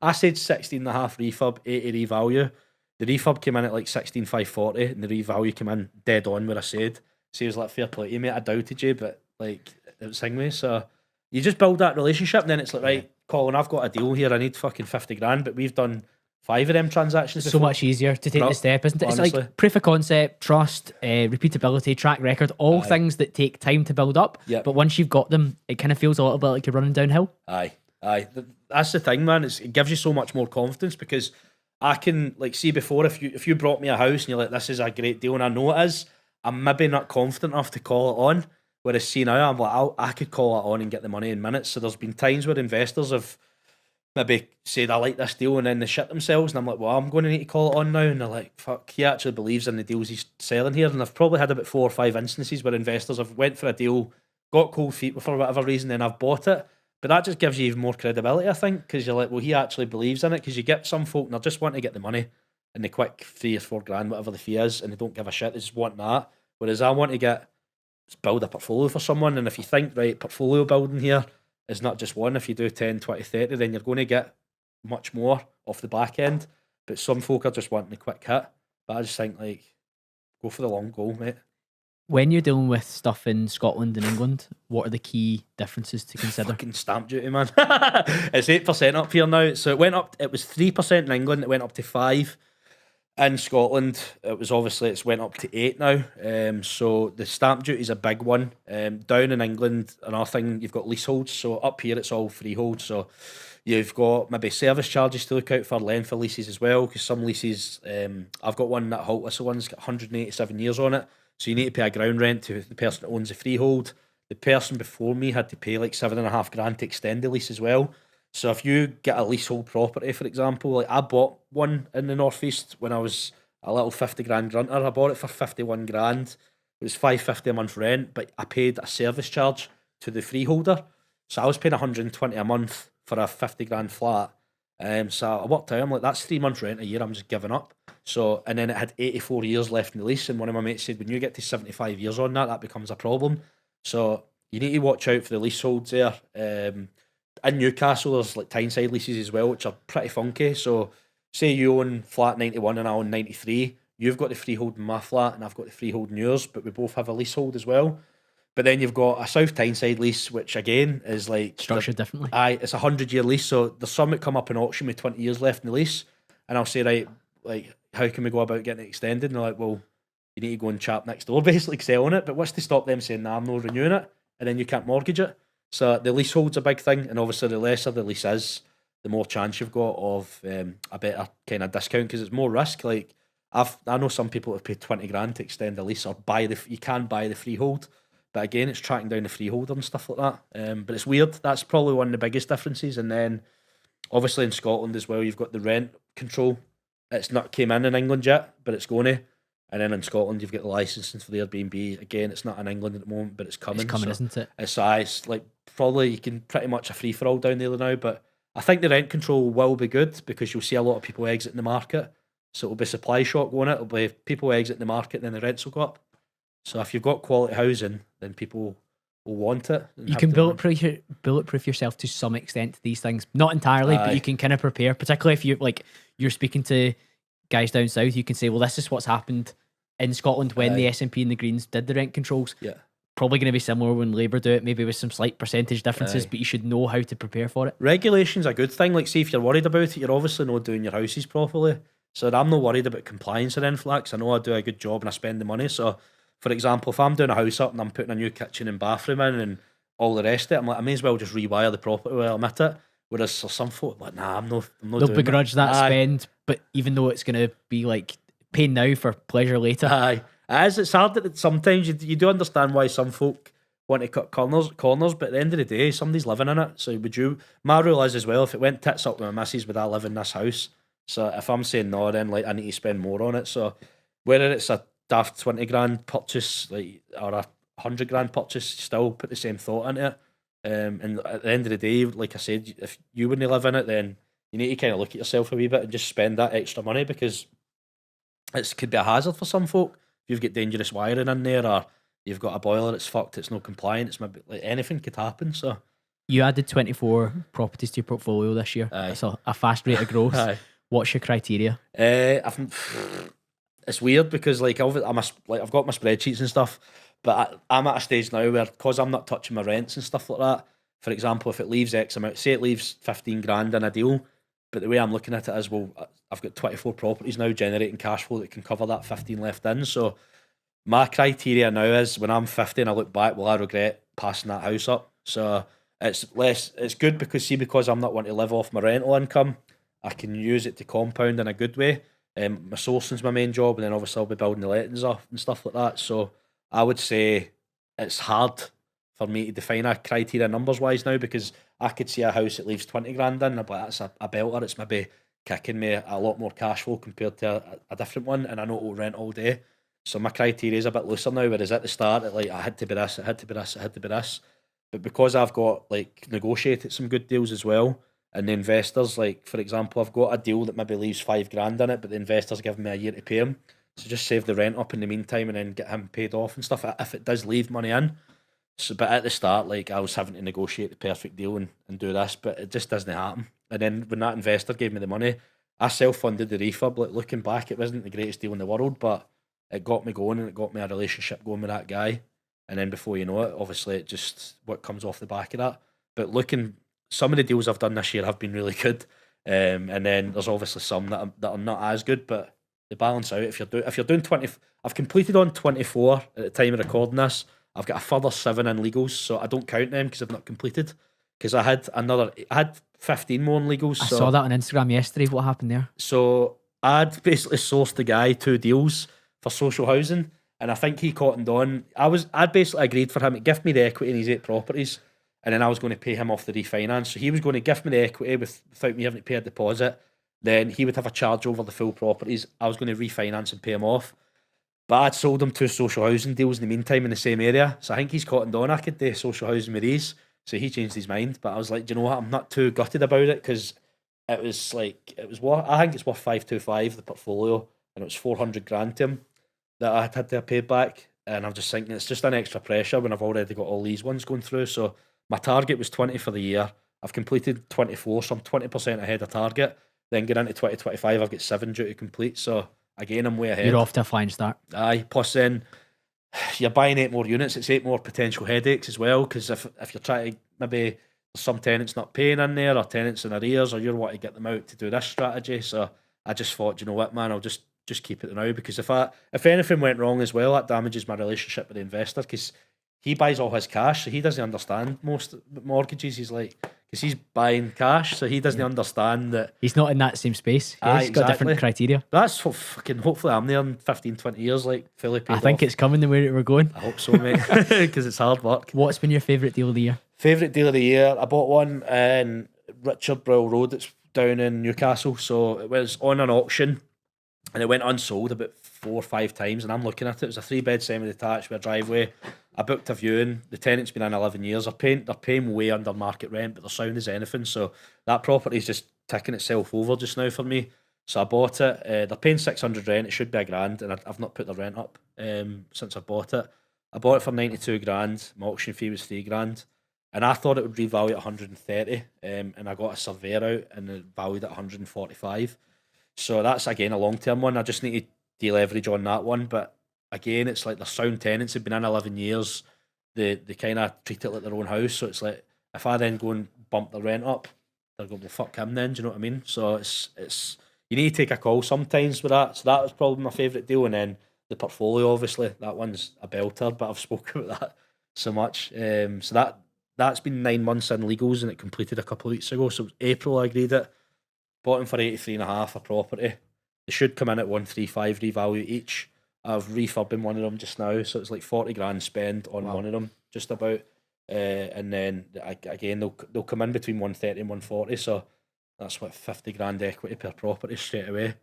Speaker 1: I said 16.5 refurb, 80 revalue. The refurb came in at like 16,540, and the revalue came in dead on where I said. So he was like, fair play to you, mate, I doubted you, but like, it was thing me. So you just build that relationship, and then it's like, right, Colin, I've got a deal here, I need fucking 50 grand, but we've done 5 of them transactions before.
Speaker 2: So much easier to take the step, isn't it?
Speaker 1: Honestly.
Speaker 2: It's like proof of concept, trust, repeatability, track record, all things that take time to build up.
Speaker 1: Yep.
Speaker 2: But once you've got them, it kind of feels a little bit like you're running downhill.
Speaker 1: Aye. That's the thing, man. It gives you so much more confidence, because I can, like, see before, if you brought me a house and you're like, this is a great deal, and I know it is, I'm maybe not confident enough to call it on. Whereas see now, I'm like, I could call it on and get the money in minutes. So there's been times where investors have maybe said, I like this deal, and then they shit themselves, and I'm like, well, I'm going to need to call it on now. And they're like, fuck, he actually believes in the deals he's selling here. And I've probably had about 4 or 5 instances where investors have went for a deal, got cold feet for whatever reason, then I've bought it. But that just gives you even more credibility, I think, because you're like, well, he actually believes in it. Because you get some folk and they just want to get the money and the quick 3 or 4 grand, whatever the fee is, and they don't give a shit, they just want that. Whereas I want to build a portfolio for someone, and if you think, right, portfolio building here is not just one, if you do 10, 20, 30, then you're going to get much more off the back end. But some folk are just wanting a quick hit. But I just think, like, go for the long goal, mate.
Speaker 2: When you're dealing with stuff in Scotland and England, what are the key differences to consider?
Speaker 1: Fucking stamp duty, man. It's 8% up here now. So it was 3% in England, it went up to 5%. In Scotland, it's went up to 8 now. So the stamp duty is a big one. Down in England, another thing, you've got leaseholds. So up here, it's all freehold. So you've got maybe service charges to look out for, length of leases as well. Because some leases, I've got one, that Holt Whistle one's got 187 years on it. So you need to pay a ground rent to the person that owns the freehold. The person before me had to pay like 7.5 grand to extend the lease as well. So if you get a leasehold property, for example, like I bought one in the northeast when I was a little 50 grand grunter. I bought it for 51 grand. It was $550 a month rent, but I paid a service charge to the freeholder. So I was paying 120 a month for a 50 grand flat. So I worked out, I'm like, that's 3 months rent a year, I'm just giving up. So, and then it had 84 years left in the lease, and one of my mates said, when you get to 75 years on that becomes a problem. So you need to watch out for the leaseholds there. In Newcastle, there's like Tyneside leases as well, which are pretty funky. So, say you own flat 91 and I own 93, you've got the freehold in my flat and I've got the freehold in yours, but we both have a leasehold as well. But then you've got a South Tyneside lease, which again is like
Speaker 2: structured differently.
Speaker 1: It's a 100-year lease, so there's some that come up in auction with 20 years left in the lease, and I'll say, right, like, how can we go about getting it extended? And they're like, well, you need to go and chat next door, basically selling it. But what's to stop them saying, nah, I'm not renewing it, and then you can't mortgage it? So the leasehold's a big thing, and obviously the lesser the lease is, the more chance you've got of a better kind of discount, because it's more risk. Like I know some people have paid 20 grand to extend the lease or you can buy the freehold, but again, it's tracking down the freeholder and stuff like that. But it's weird. That's probably one of the biggest differences. And then obviously in Scotland as well, you've got the rent control. It's not came in England yet, but it's going to. And then in Scotland, you've got the licensing for the Airbnb. Again, it's not in England at the moment, but it's coming.
Speaker 2: It's coming, isn't it?
Speaker 1: It's like probably you can pretty much a free-for-all down there now, but I think the rent control will be good because you'll see a lot of people exiting the market. So it'll be supply shock going it. It'll be people exiting the market, and then the rents will go up. So if you've got quality housing, then people will want it.
Speaker 2: You can bulletproof yourself to some extent to these things. Not entirely, but you can kind of prepare, particularly if you're speaking to guys down south, you can say, well, this is what's happened in Scotland when the SNP and the Greens did the rent controls.
Speaker 1: Yeah.
Speaker 2: Probably going to be similar when Labour do it, maybe with some slight percentage differences, but you should know how to prepare for it.
Speaker 1: Regulation's a good thing. Like, see, if you're worried about it, you're obviously not doing your houses properly. So I'm not worried about compliance or anything like that. I know I do a good job and I spend the money. So, for example, if I'm doing a house up and I'm putting a new kitchen and bathroom in and all the rest of it, I'm like, I may as well just rewire the property while I'm at it. Whereas for some folk, like, nah, I'm not
Speaker 2: They'll
Speaker 1: doing
Speaker 2: begrudge that spend, but even though it's going to be like pain now for pleasure later.
Speaker 1: Aye. It's hard that sometimes you do understand why some folk want to cut corners, but at the end of the day, somebody's living in it. So would you? My rule is as well, if it went tits up with my missus, would I live in this house? So if I'm saying no, then like I need to spend more on it. So whether it's a daft 20 grand purchase, like, or a 100 grand purchase, still put the same thought into it. And at the end of the day, like I said, if you wouldn't live in it, then you need to kind of look at yourself a wee bit and just spend that extra money, because it could be a hazard for some folk. If you've got dangerous wiring in there, or you've got a boiler that's fucked, it's not compliant, it's maybe like anything could happen. So
Speaker 2: you added 24 properties to your portfolio this year.
Speaker 1: Aye.
Speaker 2: That's a fast rate of growth.
Speaker 1: Aye.
Speaker 2: What's your criteria?
Speaker 1: It's weird because like I've got my spreadsheets and stuff, but I'm at a stage now where, because I'm not touching my rents and stuff like that. For example, if it leaves X amount, say it leaves 15 grand in a deal, but the way I'm looking at it is, well, I've got 24 properties now generating cash flow that can cover that 15 left in. So my criteria now is, when I'm 50 and I look back, will I regret passing that house up? So it's good because I'm not wanting to live off my rental income, I can use it to compound in a good way. My sourcing's my main job, and then obviously I'll be building the lettings up and stuff like that. So I would say it's hard for me to define a criteria numbers wise now, because I could see a house that leaves 20 grand in, but that's a belter. It's maybe kicking me a lot more cash flow compared to a different one, and I know it will rent all day. So my criteria is a bit looser now, whereas at the start, I had to be this, it had to be this, it had to be this. But because I've got like negotiated some good deals as well, and the investors, like for example, I've got a deal that maybe leaves 5 grand in it, but the investors giving me a year to pay him. So just save the rent up in the meantime and then get him paid off and stuff if it does leave money in. So, but at the start, like I was having to negotiate the perfect deal and do this, but it just doesn't happen. And then when that investor gave me the money, I self-funded the refurb. Like looking back, it wasn't the greatest deal in the world, but it got me going and it got me a relationship going with that guy. And then before you know it, obviously it just what comes off the back of that. But looking, some of the deals I've done this year have been really good, and then there's obviously some that are not as good, but they balance out. If you're doing 20, I've completed on 24 at the time of recording this. I've got a further 7 in legals, so I don't count them because I've not completed. Because I had 15 more in legals.
Speaker 2: I saw that on Instagram yesterday. What happened there?
Speaker 1: So I'd basically sourced the guy 2 deals for social housing, and I think he cottoned on. I'd basically agreed for him to gift me the equity in his 8 properties, and then I was going to pay him off the refinance. So he was going to gift me the equity without me having to pay a deposit. Then he would have a charge over the full properties. I was going to refinance and pay him off. But I'd sold him 2 social housing deals in the meantime in the same area. So I think he's cottoned on. I could do social housing with these. So he changed his mind. But I was like, do you know what? I'm not too gutted about it, because it was what I think it's worth 525, the portfolio, and it was 400 grand to him that I had to have paid back. And I'm just thinking it's just an extra pressure when I've already got all these ones going through. So my target was 20 for the year. I've completed 24, so I'm 20% ahead of target. Then get into 2025, I've got 7 due to complete. So again, I'm way ahead.
Speaker 2: You're off to a flying start.
Speaker 1: Aye. Plus, then you're buying 8 more units. It's 8 more potential headaches as well. Because if you're trying to, maybe some tenants not paying in there, or tenants in arrears, or you're wanting to get them out to do this strategy. So I just thought, you know what, man, I'll just keep it now, because if anything went wrong as well, that damages my relationship with the investor, because he buys all his cash, so he doesn't understand most mortgages. He's like, because he's buying cash, so he doesn't understand that
Speaker 2: he's not in that same space. He's got different criteria.
Speaker 1: That's hopefully I'm there in 15, 20 years, like fully paid
Speaker 2: I think
Speaker 1: off.
Speaker 2: it's coming the way that we're going.
Speaker 1: I hope so, mate, because it's hard work.
Speaker 2: What's been your favourite deal of the year?
Speaker 1: Favourite deal of the year? I bought one in Richard Brill Road. It's down in Newcastle. So it was on an auction, and it went unsold about 4 or 5 times. And I'm looking at it. It was a 3-bed semi-detached with a driveway. I booked a viewing. The tenant's been in 11 years. They're paying way under market rent, but their sound is anything. So that property's just ticking itself over just now for me. So I bought it. They're paying 600 rent. It should be £1,000, and I've not put the rent up since I bought it. I bought it for 92 grand. My auction fee was 3 grand. And I thought it would revalue at 130, and I got a surveyor out and it valued at 145. So that's again a long-term one. I just need to deleverage on that one. But again, it's like the sound tenants have been in 11 years. They kind of treat it like their own house. So it's like, if I then go and bump the rent up, they're going, well, fuck him then. Do you know what I mean? So it's you need to take a call sometimes with that. So that was probably my favourite deal. And then the portfolio, obviously, that one's a belter, but I've spoken about that so much. So that's been 9 months in legals, and it completed a couple of weeks ago. So it was April I agreed it. Bought them for 83.5 a property. They should come in at 135 revalue each. I've refurbing one of them just now, so it's like 40 grand spend on one of them. just about. And then again, they'll come in between 130 and 140. So that's what 50 grand equity per property straight away.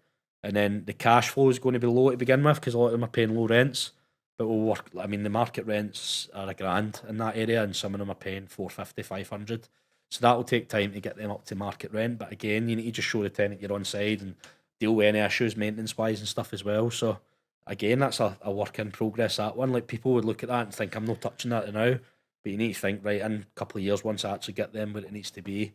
Speaker 1: And then the cash flow is going to be low to begin with because a lot of them are paying low rents. But we'll work. I mean, the market rents are £1,000 in that area, and some of them are paying 450, 500. So that will take time to get them up to market rent. But again, you need to just show the tenant you're on side and deal with any issues maintenance wise and stuff as well. So again, that's a work in progress. That one, like people would look at that and think I'm not touching that now, but you need to think right in a couple of years once I actually get them where it needs to be,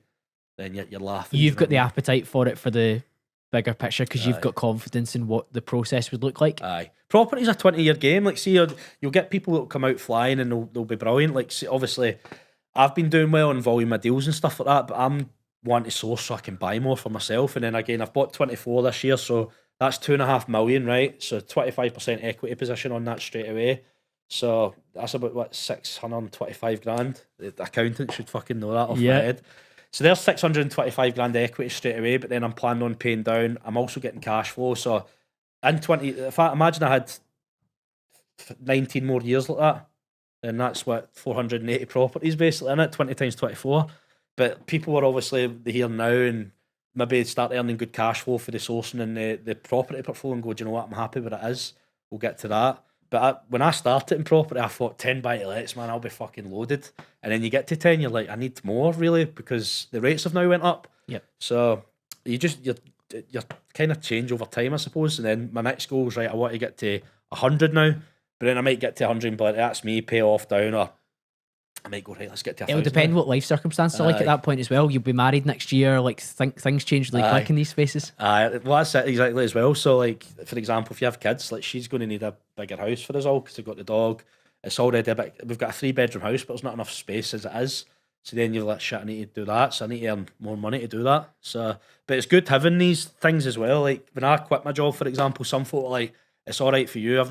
Speaker 1: then you're laughing.
Speaker 2: You've got the appetite for it for the bigger picture because you've got confidence in what the process would look like.
Speaker 1: Aye, property's a 20-year game. Like, see, you'll get people that'll come out flying and they'll be brilliant. Like, see, obviously, I've been doing well in volume of deals and stuff like that, but I'm wanting to source so I can buy more for myself. And then again, I've bought 24 this year, so that's 2.5 million, right? So 25% equity position on that straight away. So that's about what 625 grand. The accountant should fucking know that off my head. So there's 625 grand equity straight away, but then I'm planning on paying down. I'm also getting cash flow. So in 20, if I imagine I had 19 more years like that, then that's what 480 properties basically in it, 20 times 24. But people are obviously here now and maybe start earning good cash flow for the sourcing and the property portfolio and go, do you know what, I'm happy with it is. We'll get to that. But when I started in property, I thought 10 buy-to-lets, man, I'll be fucking loaded. And then you get to 10, you're like, I need more, really, because the rates have now went up.
Speaker 2: Yep.
Speaker 1: So you're kind of change over time, I suppose. And then my next goal is, right, I want to get to 100 now. But then I might get to 100 and be like, that's me, pay off down, or I might go, right, let's get to 1,000.
Speaker 2: It'll depend what life circumstances are like at that point as well. You'll be married next year. Like, things change really quick in these spaces.
Speaker 1: Well, that's it exactly as well. So, like, for example, if you have kids, like, she's going to need a bigger house for us all because we've got the dog. It's already a bit. We've got a 3-bedroom house, but there's not enough space as it is. So then you're like, shit, I need to do that. So I need to earn more money to do that. So, but it's good having these things as well. Like, when I quit my job, for example, some folk are like, it's all right for you.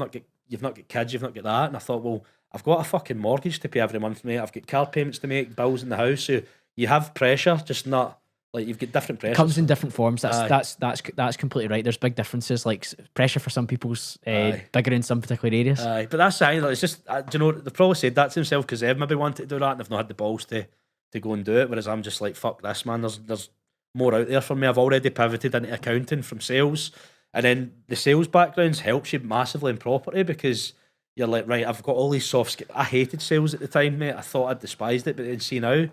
Speaker 1: You've not got kids, you've not got that. And I thought, well, I've got a fucking mortgage to pay every month, mate. I've got car payments to make, bills in the house. So you have pressure, just not like you've got different pressures.
Speaker 2: It comes in different forms. That's completely right. There's big differences. Like pressure for some people's bigger in some particular areas.
Speaker 1: But that's it. Like, it's just do you know they probably said that to themselves because they've maybe wanted to do that and they've not had the balls to go and do it. Whereas I'm just like, fuck this, man. There's more out there for me. I've already pivoted into accounting from sales, and then the sales backgrounds helps you massively in property because you're like, right, I've got all these soft skills. I hated sales at the time, mate. I thought I despised it, but then see now,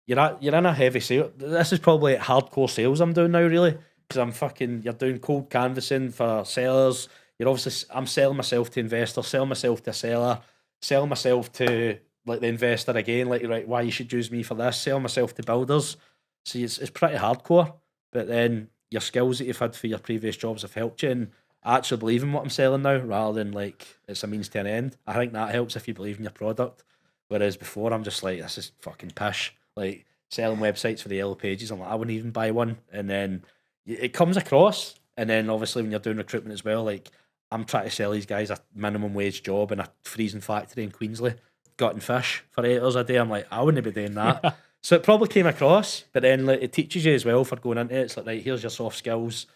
Speaker 1: you're in a heavy sale. This is probably hardcore sales I'm doing now, really, because you're doing cold canvassing for sellers. I'm selling myself to investors, selling myself to a seller, selling myself to like the investor again, like, right, why you should use me for this, selling myself to builders. See, it's pretty hardcore, but then your skills that you've had for your previous jobs have helped you, and I actually believe in what I'm selling now rather than like it's a means to an end. I think that helps if you believe in your product. Whereas before I'm just like, this is fucking pish. Like selling websites for the Yellow Pages, I'm like, I wouldn't even buy one. And then it comes across. And then obviously when you're doing recruitment as well, like I'm trying to sell these guys a minimum wage job in a freezing factory in Queensley, gutting fish for 8 hours a day. I'm like, I wouldn't be doing that. So it probably came across, but then like, it teaches you as well for going into it. It's like, right, here's your soft skills.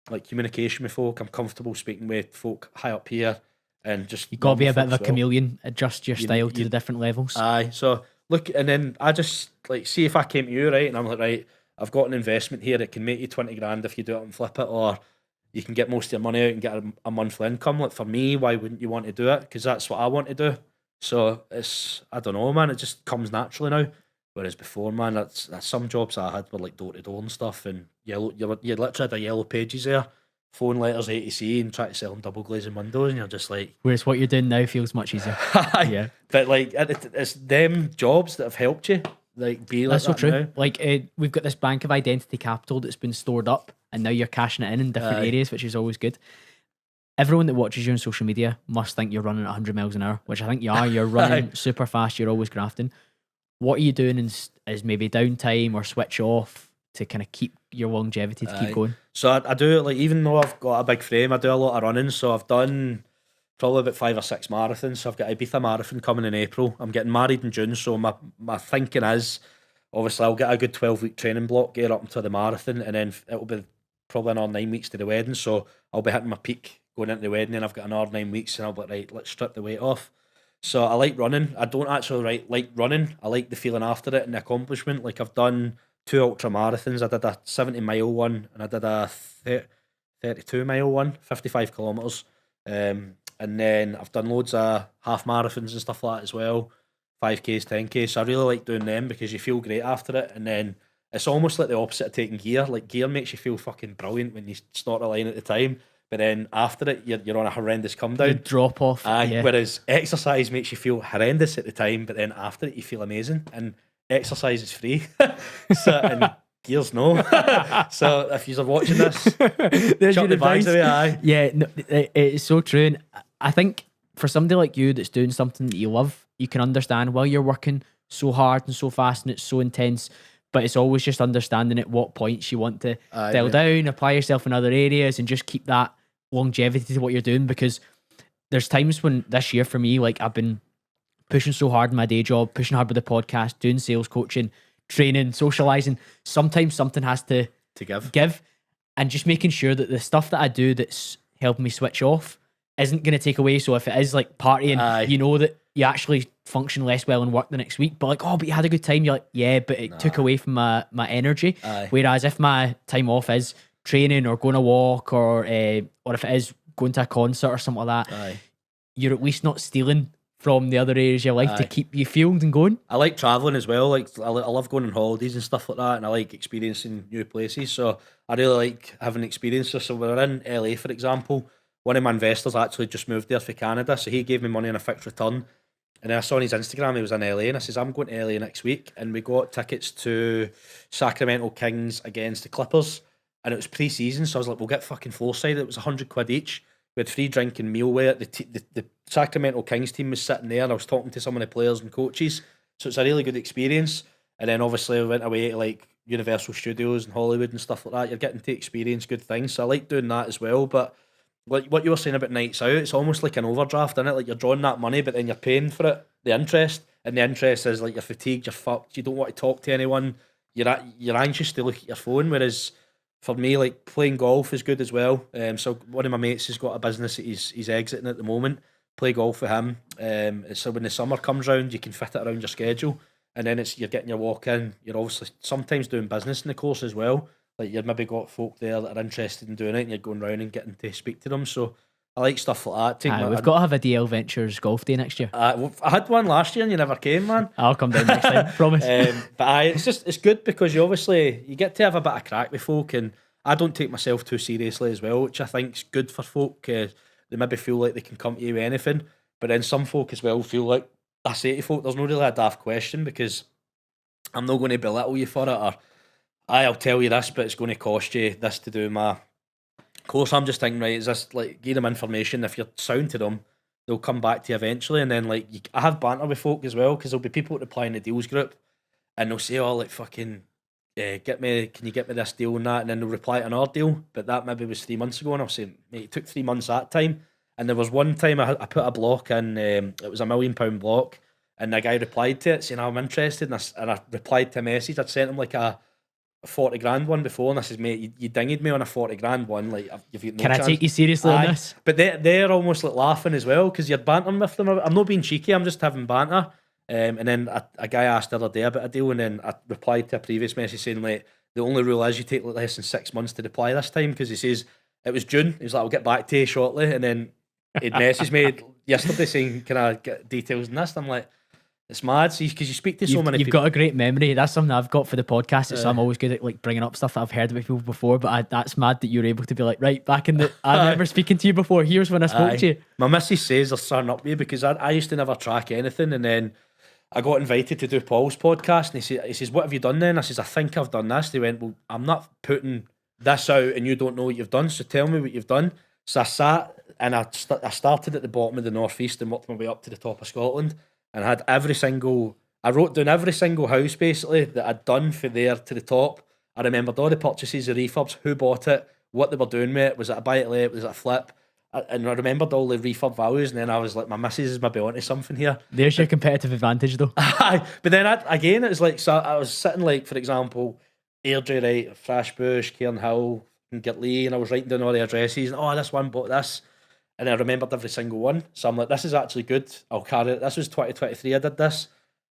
Speaker 1: Like communication with folk, I'm comfortable speaking with folk high up here, and just
Speaker 2: you got to be a bit of a chameleon, adjust your style to the different levels.
Speaker 1: Aye, so look, and then I just like see if I came to you, right, and I'm like, right, I've got an investment here that can make you 20 grand if you do it and flip it, or you can get most of your money out and get a monthly income. Like for me, why wouldn't you want to do it? Because that's what I want to do. So it's, I don't know, man, it just comes naturally now. Whereas before, man, that's some jobs I had were like door to door and stuff, and you literally had a Yellow Pages there, phone letters ATC, and try to sell them double glazing windows, and you're just like.
Speaker 2: Whereas what you're doing now feels much easier. Yeah,
Speaker 1: but like it's them jobs that have helped you, like be like
Speaker 2: that's so
Speaker 1: that
Speaker 2: true.
Speaker 1: now.
Speaker 2: Like we've got this bank of identity capital that's been stored up, and now you're cashing it in different areas, which is always good. Everyone that watches you on social media must think you're running at 100 miles an hour, which I think you are. You're running super fast. You're always grafting. What are you doing is maybe downtime or switch off to kind of keep your longevity to keep going?
Speaker 1: So I do it, like, even though I've got a big frame, I do a lot of running. So I've done probably about 5 or 6 marathons. So I've got Ibiza marathon coming in April. I'm getting married in June. So my thinking is, obviously, I'll get a good 12-week training block, get up until the marathon, and then it'll be probably another 9 weeks to the wedding. So I'll be hitting my peak going into the wedding, and I've got another 9 weeks, and I'll be like, right, let's strip the weight off. So I like running. I don't actually like running. I like the feeling after it and the accomplishment. Like I've done 2 ultra marathons. I did a 70-mile one and I did a 32-mile one, 55 kilometers. And then I've done loads of half marathons and stuff like that as well, 5Ks, 10Ks. So I really like doing them because you feel great after it. And then it's almost like the opposite of taking gear. Like gear makes you feel fucking brilliant when you snort a line at the time, but then after it, you're on a horrendous come down.
Speaker 2: The drop off. Yeah.
Speaker 1: Whereas exercise makes you feel horrendous at the time, but then after it, you feel amazing. And exercise is free. And gears no. So if you're watching this, chuck the bags away. Aye.
Speaker 2: Yeah, no, it's so true. And I think for somebody like you that's doing something that you love, you can understand while you're working so hard and so fast and it's so intense, but it's always just understanding at what points you want to dial down, apply yourself in other areas, and just keep that longevity to what you're doing. Because there's times when this year for me, like I've been pushing so hard in my day job, pushing hard with the podcast, doing sales coaching, training, socializing. Sometimes something has to give, and just making sure that the stuff that I do that's helping me switch off isn't going to take away. So if it is like partying, you know that you actually function less well in work the next week, but like, oh, but you had a good time. You're like, yeah, but it took away from my energy. Whereas if my time off is training or going a walk or if it is going to a concert or something like that, you're at least not stealing from the other areas of your life to keep you fueled and going.
Speaker 1: I like travelling as well. Like I love going on holidays and stuff like that, and I like experiencing new places. So I really like having experiences. So we're in LA, for example. One of my investors actually just moved there for Canada, so he gave me money on a fixed return. And then I saw on his Instagram he was in LA, and I says, I'm going to LA next week. And we got tickets to Sacramento Kings against the Clippers, and it was pre-season, so I was like, we'll get fucking Foreside. It was £100 each. We had free drink and meal with it. The Sacramento Kings team was sitting there, and I was talking to some of the players and coaches, so it's a really good experience. And then obviously we went away to like Universal Studios and Hollywood and stuff like that. You're getting to experience good things, so I like doing that as well. But like what you were saying about nights out, it's almost like an overdraft, isn't it? Like you're drawing that money, but then you're paying for it, the interest, and the interest is like you're fatigued, you're fucked, you don't want to talk to anyone, you're anxious to look at your phone. Whereas for me, like playing golf is good as well. So one of my mates has got a business that he's exiting at the moment. Play golf with him. So when the summer comes round, you can fit it around your schedule, and then you're getting your walk in. You're obviously sometimes doing business in the course as well. Like you've maybe got folk there that are interested in doing it, and you're going round and getting to speak to them. So I like stuff like that.
Speaker 2: We've got to have a DL Ventures golf day next year.
Speaker 1: I had one last year and you never came, man.
Speaker 2: I'll come down next time, promise.
Speaker 1: But it's good because you get to have a bit of crack with folk, and I don't take myself too seriously as well, which I think's good for folk. They maybe feel like they can come to you with anything, but then some folk as well feel like, I say to folk, there's no really a daft question because I'm not going to belittle you for it, or I'll tell you this, but it's going to cost you this to do my course. I'm just thinking, right, is this like, give them information, if you're sound to them, they'll come back to you eventually. And then like I have banter with folk as well, because there'll be people replying to the deals group and they'll say, oh, like fucking can you get me this deal and that, and then they'll reply to another deal, but that maybe was 3 months ago, and I'll say, mate, it took 3 months that time. And there was one time I put a block in, it was £1 million block, and the guy replied to it saying, I'm interested, and I replied to a message. I'd sent him like a 40 grand one before, and I says, mate, you dinged me on a 40 grand one, like you've got no
Speaker 2: Can
Speaker 1: chance.
Speaker 2: I take you seriously on this?
Speaker 1: But they're almost like laughing as well, because you're bantering with them. I'm not being cheeky, I'm just having banter. And then a guy asked the other day about a deal, and then I replied to a previous message saying, like, the only rule is you take like less than 6 months to reply this time, because he says it was June, he's like, I'll get back to you shortly. And then he'd messaged me yesterday saying, can I get details on this? And I'm like, it's mad, see, because you speak to so many
Speaker 2: people. You've got a great memory. That's something I've got for the podcast. So I'm always good at like bringing up stuff that I've heard about people before. But that's mad that you're able to be like, right, back in the. I remember speaking to you before. Here's when I spoke to you.
Speaker 1: My missus says they're starting up with you, because I used to never track anything, and then I got invited to do Paul's podcast, and he says, what have you done then? I says, I think I've done this. They went, well, I'm not putting this out, and you don't know what you've done, so tell me what you've done. So I sat and I started at the bottom of the northeast and worked my way up to the top of Scotland, and I had I wrote down every single house basically that I'd done for there to the top. I remembered all the purchases, the refurbs, who bought it, what they were doing with it. Was it a buy it let? Was it a flip? And I remembered all the refurb values, and then I was like, my missus is maybe onto something here.
Speaker 2: There's your competitive advantage though.
Speaker 1: But then again, it was like, so I was sitting like, for example, Airdrie, right, Frashbush, Cairnhill, and Girtley, and I was writing down all the addresses, and this one bought this. And I remembered every single one. So I'm like, this is actually good. I'll carry it. This was 2023 I did this,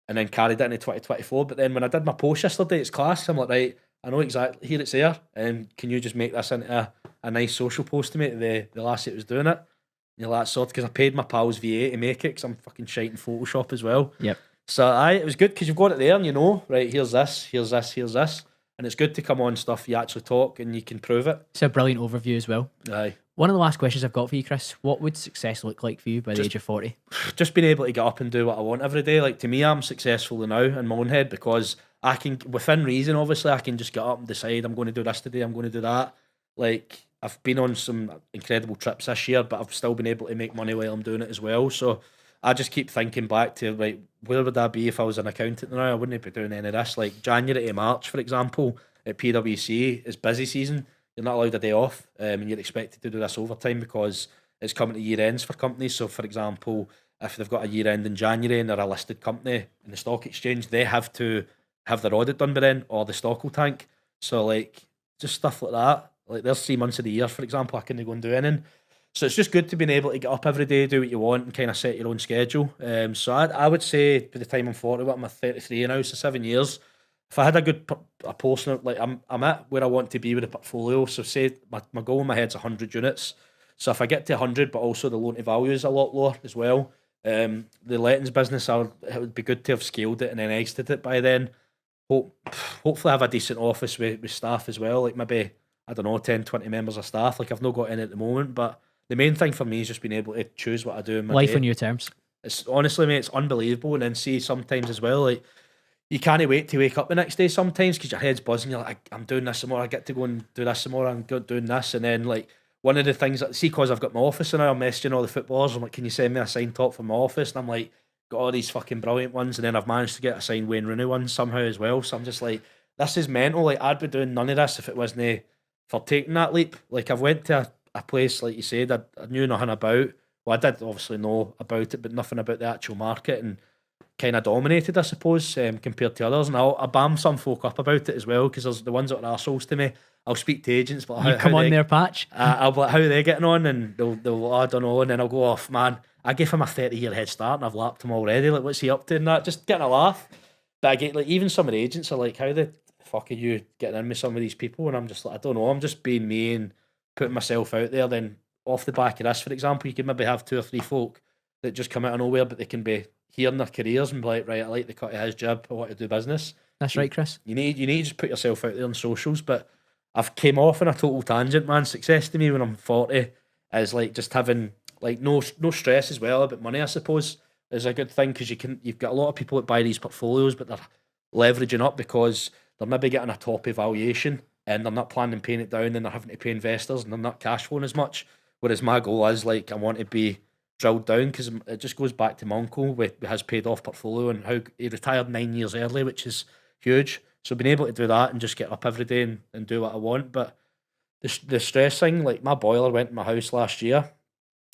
Speaker 1: and then carried it into 2024. But then when I did my post yesterday, it's class. I'm like, right, I know exactly, here it's there. Can you just make this into a nice social post to me, the last that was doing it? You know, that sort, because I paid my pals VA to make it, because I'm fucking shite in Photoshop as well.
Speaker 2: Yep.
Speaker 1: So it was good because you've got it there and you know, right, here's this, here's this, here's this. And it's good to come on stuff you actually talk and you can prove it.
Speaker 2: It's a brilliant overview as well.
Speaker 1: Aye.
Speaker 2: One of the last questions I've got for you, Kris, what would success look like for you by the age of 40?
Speaker 1: Just being able to get up and do what I want every day. Like, to me, I'm successful now in my own head because I can, within reason, obviously, I can just get up and decide I'm going to do this today, I'm going to do that. Like, I've been on some incredible trips this year, but I've still been able to make money while I'm doing it as well. So I just keep thinking back to, right, where would I be if I was an accountant now? I wouldn't be doing any of this. Like, January to March, for example, at PwC is busy season. You're not allowed a day off, and you're expected to do this overtime because it's coming to year ends for companies. So, for example, if they've got a year end in January and they're a listed company in the stock exchange, they have to have their audit done by then, or the stock will tank. So, like, just stuff like that. Like, there's 3 months of the year, for example, I couldn't go and do anything. So it's just good to being able to get up every day, do what you want, and kind of set your own schedule. So I would say by the time I'm 40, what am I, 33 now, so 7 years. If I had a good a portion, like I'm at where I want to be with the portfolio. So say my goal in my head's 100 units. So if I get to 100, but also the loan to value is a lot lower as well. The lettings business, it would be good to have scaled it and then exited it by then. Hopefully have a decent office with staff as well. Like maybe, I don't know, 10, 20 members of staff. Like I've not got any at the moment, but the main thing for me is just being able to choose what I do in my
Speaker 2: life
Speaker 1: day.
Speaker 2: on your terms.
Speaker 1: It's honestly, mate, it's unbelievable. And then see sometimes as well, like, you can't wait to wake up the next day sometimes because your head's buzzing. You're like, I'm doing this some more. I get to go and do this some more. I'm doing this. And then, like, one of the things that, see, because I've got my office and I'm messaging all the footballers. I'm like, can you send me a signed top from my office? And I'm like, got all these fucking brilliant ones. And then I've managed to get a signed Wayne Rooney one somehow as well. So I'm just like, this is mental. Like, I'd be doing none of this if it wasn't for taking that leap. Like, I've went to a place, like you said, I knew nothing about. Well, I did obviously know about it, but nothing about the actual market, and kind of dominated, I suppose, compared to others. And I bam some folk up about it as well, because there's the ones that are arseholes to me. I'll speak to agents, but
Speaker 2: you come on their patch.
Speaker 1: I'll be like, how are they getting on? And they'll I don't know. And then I'll go off, man, I gave him a 30-year head start and I've lapped him already. Like, what's he up to? And that, just getting a laugh. But I get, like, even some of the agents are like, how the fuck are you getting in with some of these people? And I'm just like, I don't know. I'm just being me and putting myself out there. Then off the back of this, for example, you can maybe have 2 or 3 folk that just come out of nowhere, but they can be here in their careers and be like, right, I like the cut of his jib, I want to do business.
Speaker 2: That's right, Kris.
Speaker 1: You need to just put yourself out there on socials. But I've came off on a total tangent, man. Success to me when I'm 40 is like just having like no stress as well about money, I suppose, is a good thing, because you've got a lot of people that buy these portfolios, but they're leveraging up because they're maybe getting a top evaluation and they're not planning on paying it down, and they're having to pay investors and they're not cash flowing as much. Whereas my goal is, like, I want to be drilled down, because it just goes back to my uncle with his paid off portfolio and how he retired 9 years early, which is huge. So being able to do that and just get up every day and do what I want. But the stress thing, like, my boiler went in my house last year.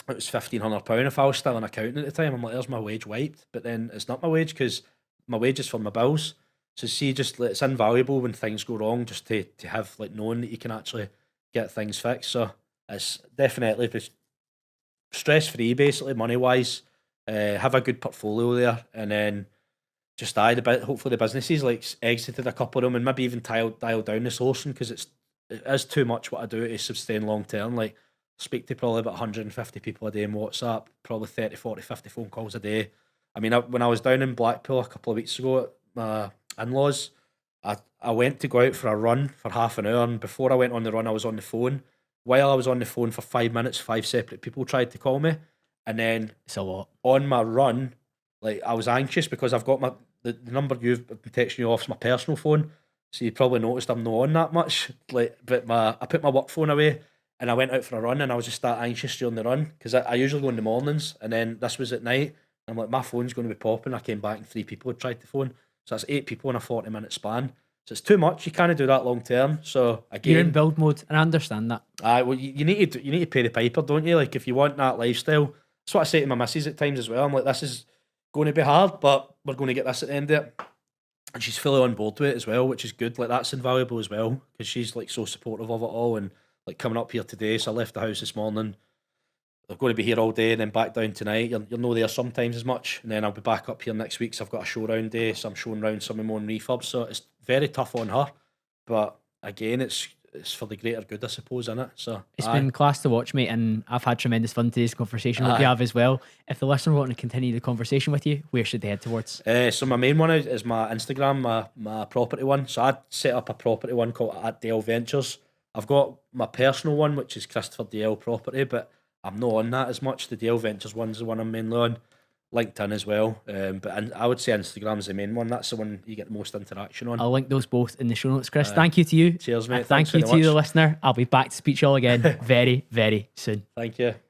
Speaker 1: It was £1,500 if I was still an accountant at the time. I'm like, there's my wage wiped. But then it's not my wage, because my wage is for my bills. So see, just it's invaluable when things go wrong, just to have, like, knowing that you can actually get things fixed. So it's definitely just stress free, basically, money wise. Have a good portfolio there, and then just hopefully the businesses, like, exited a couple of them, and maybe even dial down the sourcing, because it is too much what I do to sustain long term. Like, speak to probably about 150 people a day in WhatsApp, probably 30, 40, 50 phone calls a day. I mean, when I was down in Blackpool a couple of weeks ago at my in-laws, I went to go out for a run for half an hour, and before I went on the run, I was on the phone. While I was on the phone for 5 minutes, 5 separate people tried to call me. And then
Speaker 2: it's a lot. On
Speaker 1: my run, like, I was anxious because I've got the number you've been texting you off is my personal phone. So you probably noticed I'm not on that much. Like, but I put my work phone away and I went out for a run, and I was just that anxious during the run, because I usually go in the mornings, and then this was at night. And I'm like, my phone's going to be popping. I came back and 3 people had tried the phone. So that's 8 people in a 40-minute span. So it's too much. You can't do that long term. So again,
Speaker 2: you're in build mode, and I understand that.
Speaker 1: Well, you need to pay the piper, don't you? Like, if you want that lifestyle, that's what I say to my missus at times as well. I'm like, this is going to be hard, but we're going to get this at the end of it. And she's fully on board with it as well, which is good. Like, that's invaluable as well, because she's, like, so supportive of it all. And, like, coming up here today, so I left the house this morning I'm going to be here all day and then back down tonight. You're not there sometimes as much, and then I'll be back up here next week. So I've got a show round day, so I'm showing round some of my own refurbs. So it's very tough on her, but again, it's for the greater good, I suppose, isn't it? So
Speaker 2: it's been class to watch, mate, and I've had tremendous fun today's conversation. Hope you have as well. If the listener want to continue the conversation with you, where should they head towards?
Speaker 1: So my main one is my Instagram, my property one. So I set up a property one called @Dalziel Ventures. I've got my personal one, which is Christopher Dalziel Property, but I'm not on that as much. The Dalziel Ventures one's the one I'm mainly on. LinkedIn as well, but I would say Instagram's the main one. That's the one you get the most interaction on.
Speaker 2: I'll link those both in the show notes, Kris. Thank you to you.
Speaker 1: Cheers, mate.
Speaker 2: Thank you to the listener. I'll be back to speak to you all again very, very soon.
Speaker 1: Thank you.